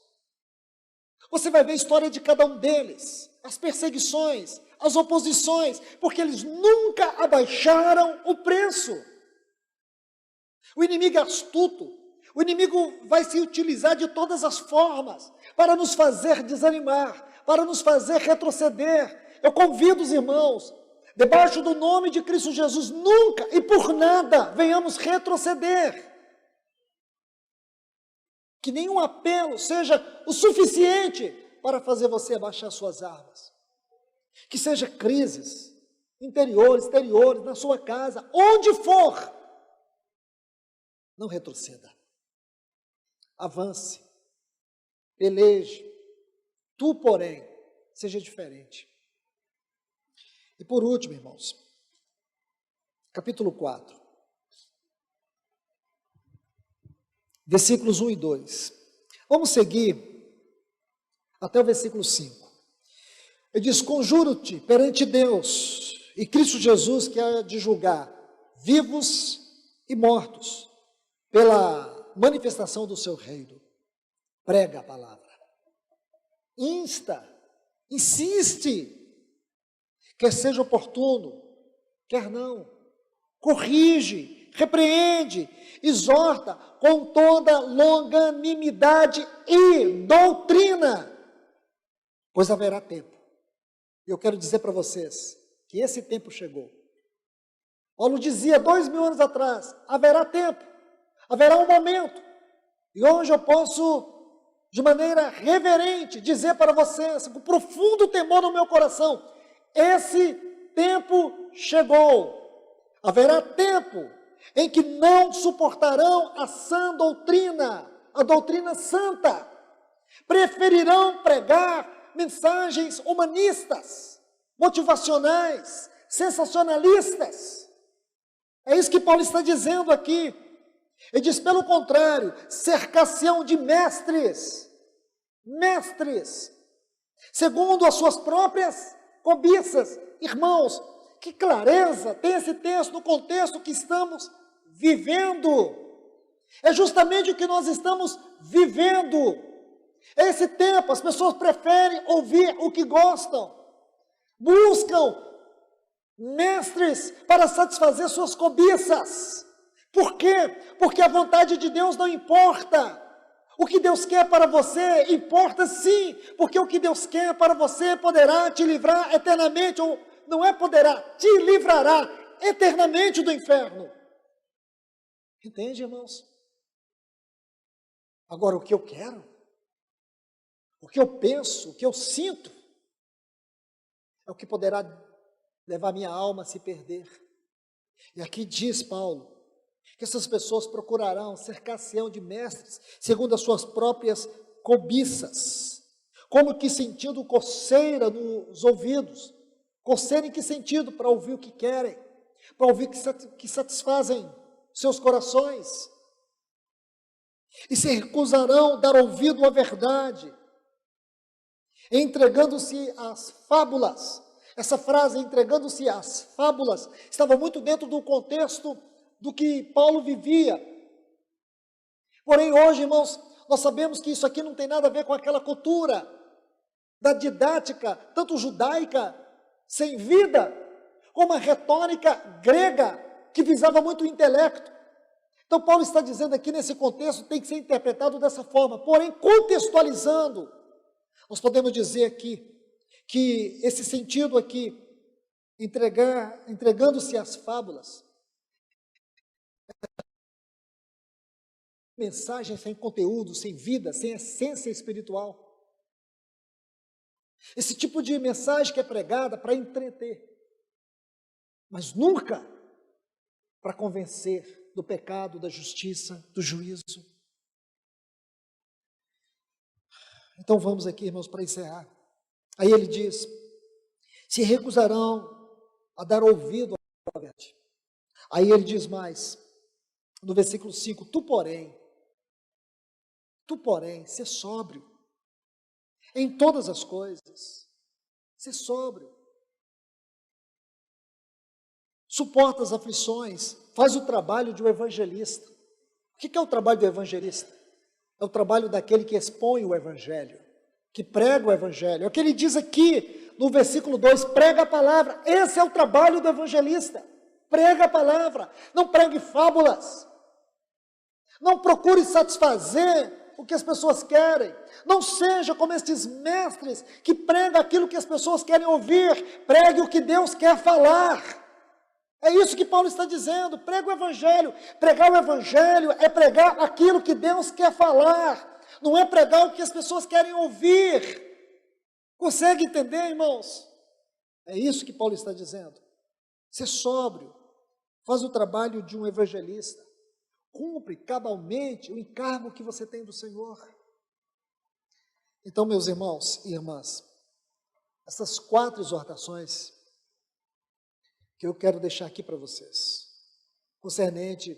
Speaker 1: Você vai ver a história de cada um deles, as perseguições, as oposições, porque eles nunca abaixaram o preço. O inimigo é astuto, o inimigo vai se utilizar de todas as formas para nos fazer desanimar, para nos fazer retroceder. Eu convido os irmãos, debaixo do nome de Cristo Jesus, nunca e por nada venhamos retroceder. Que nenhum apelo seja o suficiente para fazer você abaixar suas armas. Que seja crises interiores, exteriores, na sua casa, onde for. Não retroceda. Avance. Peleje. Tu, porém, seja diferente. E por último, irmãos, capítulo 4. Versículos 1 e 2. Vamos seguir até o versículo 5. Ele diz: conjuro-te perante Deus e Cristo Jesus, que há de julgar vivos e mortos, pela manifestação do seu reino. Prega a palavra. Insta, insiste, quer seja oportuno, quer não. Corrige, repreende, exorta com toda longanimidade e doutrina, pois haverá tempo. Eu quero dizer para vocês que esse tempo chegou. Paulo dizia 2000 anos atrás, haverá tempo, haverá um momento. E hoje eu posso, de maneira reverente, dizer para vocês, com profundo temor no meu coração, esse tempo chegou. Haverá tempo em que não suportarão a sã doutrina, a doutrina santa. Preferirão pregar mensagens humanistas, motivacionais, sensacionalistas. É isso que Paulo está dizendo aqui. Ele diz, pelo contrário, cercar-se-ão de mestres, segundo as suas próprias cobiças. Irmãos, que clareza tem esse texto no contexto que estamos vivendo. É justamente o que nós estamos vivendo. Esse tempo, as pessoas preferem ouvir o que gostam, buscam mestres para satisfazer suas cobiças. Por quê? Porque a vontade de Deus não importa. O que Deus quer para você importa sim, porque o que Deus quer para você poderá te livrar eternamente, ou não é poderá, te livrará eternamente do inferno. Entende, irmãos? Agora, o que eu quero, o que eu penso, o que eu sinto, é o que poderá levar minha alma a se perder. E aqui diz Paulo, que essas pessoas procurarão cercar-se-ão de mestres, segundo as suas próprias cobiças, como que sentindo coceira nos ouvidos. Coceira em que sentido? Para ouvir o que querem, para ouvir que satisfazem seus corações, e se recusarão a dar ouvido à verdade, entregando-se às fábulas. Essa frase, entregando-se às fábulas, estava muito dentro do contexto do que Paulo vivia. Porém, hoje, irmãos, nós sabemos que isso aqui não tem nada a ver com aquela cultura da didática, tanto judaica, sem vida, como a retórica grega, que visava muito o intelecto. Então, Paulo está dizendo aqui, nesse contexto, tem que ser interpretado dessa forma. Porém, contextualizando, nós podemos dizer aqui, que esse sentido aqui, entregando-se às fábulas, mensagem sem conteúdo, sem vida, sem essência espiritual. Esse tipo de mensagem que é pregada para entreter, mas nunca para convencer do pecado, da justiça, do juízo. Então vamos aqui, irmãos, para encerrar. Aí ele diz, se recusarão a dar ouvido à verdade. Aí ele diz mais, no versículo 5, tu porém, ser sóbrio em todas as coisas, ser sóbrio, suporta as aflições, faz o trabalho de um evangelista. O que é o trabalho do evangelista? É o trabalho daquele que expõe o evangelho, que prega o evangelho. É o que ele diz aqui no versículo 2, prega a palavra. Esse é o trabalho do evangelista, prega a palavra, não pregue fábulas, não procure satisfazer o que as pessoas querem, não seja como estes mestres que pregam aquilo que as pessoas querem ouvir, pregue o que Deus quer falar. É isso que Paulo está dizendo, prega o evangelho. Pregar o evangelho é pregar aquilo que Deus quer falar, não é pregar o que as pessoas querem ouvir. Consegue entender, irmãos? É isso que Paulo está dizendo. Ser sóbrio, faz o trabalho de um evangelista, cumpre cabalmente o encargo que você tem do Senhor. Então, meus irmãos e irmãs, essas 4 exortações que eu quero deixar aqui para vocês, concernente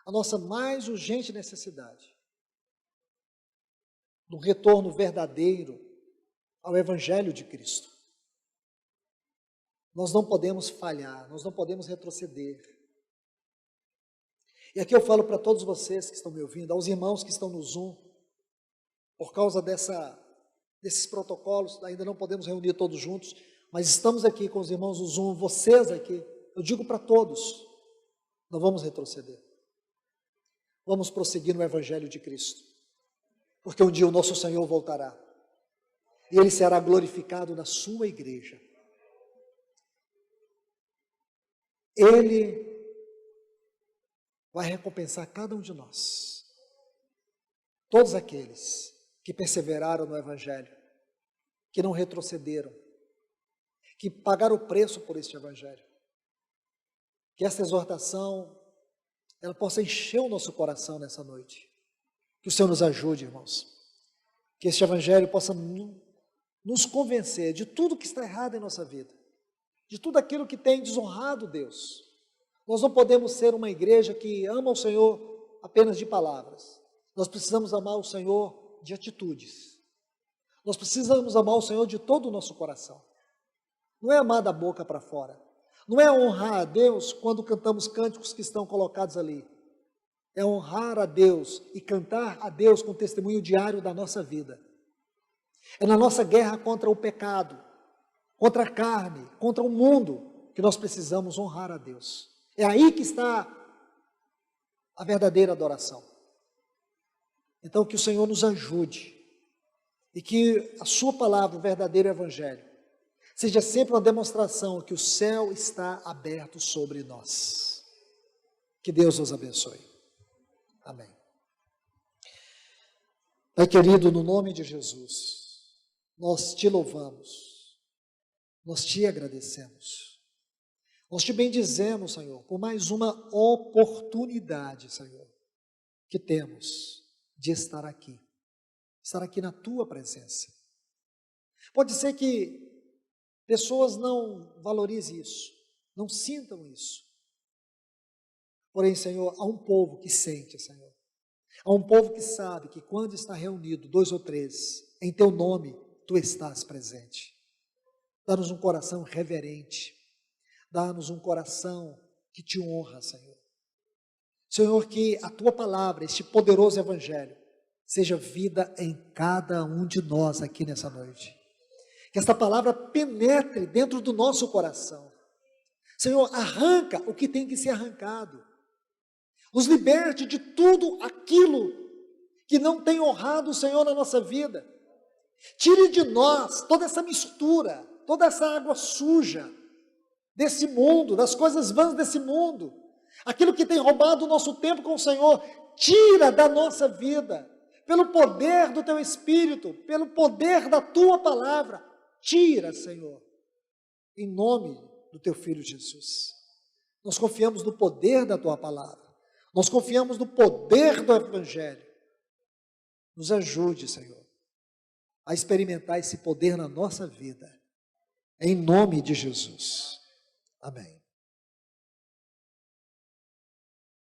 Speaker 1: à nossa mais urgente necessidade do retorno verdadeiro ao Evangelho de Cristo. Nós não podemos falhar, nós não podemos retroceder. E aqui eu falo para todos vocês que estão me ouvindo, aos irmãos que estão no Zoom, por causa desses protocolos, ainda não podemos reunir todos juntos. Mas estamos aqui com os irmãos do Zoom, vocês aqui, eu digo para todos, não vamos retroceder. Vamos prosseguir no Evangelho de Cristo, porque um dia o nosso Senhor voltará, e Ele será glorificado na sua igreja. Ele vai recompensar cada um de nós, todos aqueles que perseveraram no Evangelho, que não retrocederam, que pagaram o preço por este Evangelho. Que essa exortação, ela possa encher o nosso coração nessa noite. Que o Senhor nos ajude, irmãos. Que este Evangelho possa nos convencer de tudo que está errado em nossa vida, de tudo aquilo que tem desonrado Deus. Nós não podemos ser uma igreja que ama o Senhor apenas de palavras. Nós precisamos amar o Senhor de atitudes. Nós precisamos amar o Senhor de todo o nosso coração. Não é amar da boca para fora. Não é honrar a Deus quando cantamos cânticos que estão colocados ali. É honrar a Deus e cantar a Deus com testemunho diário da nossa vida. É na nossa guerra contra o pecado, contra a carne, contra o mundo, que nós precisamos honrar a Deus. É aí que está a verdadeira adoração. Então que o Senhor nos ajude e que a sua palavra, o verdadeiro Evangelho, seja sempre uma demonstração que o céu está aberto sobre nós. Que Deus nos abençoe. Amém. Pai querido, no nome de Jesus, nós te louvamos, nós te agradecemos, nós te bendizemos, Senhor, por mais uma oportunidade, Senhor, que temos de estar aqui na tua presença. Pode ser que pessoas não valorizem isso, não sintam isso. Porém, Senhor, há um povo que sente, Senhor. Há um povo que sabe que quando está reunido, 2 ou 3, em teu nome, tu estás presente. Dá-nos um coração reverente. Dá-nos um coração que te honra, Senhor. Senhor, que a tua palavra, este poderoso Evangelho, seja vida em cada um de nós aqui nessa noite. Que esta palavra penetre dentro do nosso coração. Senhor, arranca o que tem que ser arrancado. Nos liberte de tudo aquilo que não tem honrado o Senhor na nossa vida. Tire de nós toda essa mistura, toda essa água suja desse mundo, das coisas vãs desse mundo. Aquilo que tem roubado o nosso tempo com o Senhor, tira da nossa vida. Pelo poder do teu Espírito, pelo poder da tua palavra. Tira, Senhor, em nome do teu Filho Jesus. Nós confiamos no poder da tua palavra. Nós confiamos no poder do Evangelho. Nos ajude, Senhor, a experimentar esse poder na nossa vida. Em nome de Jesus. Amém.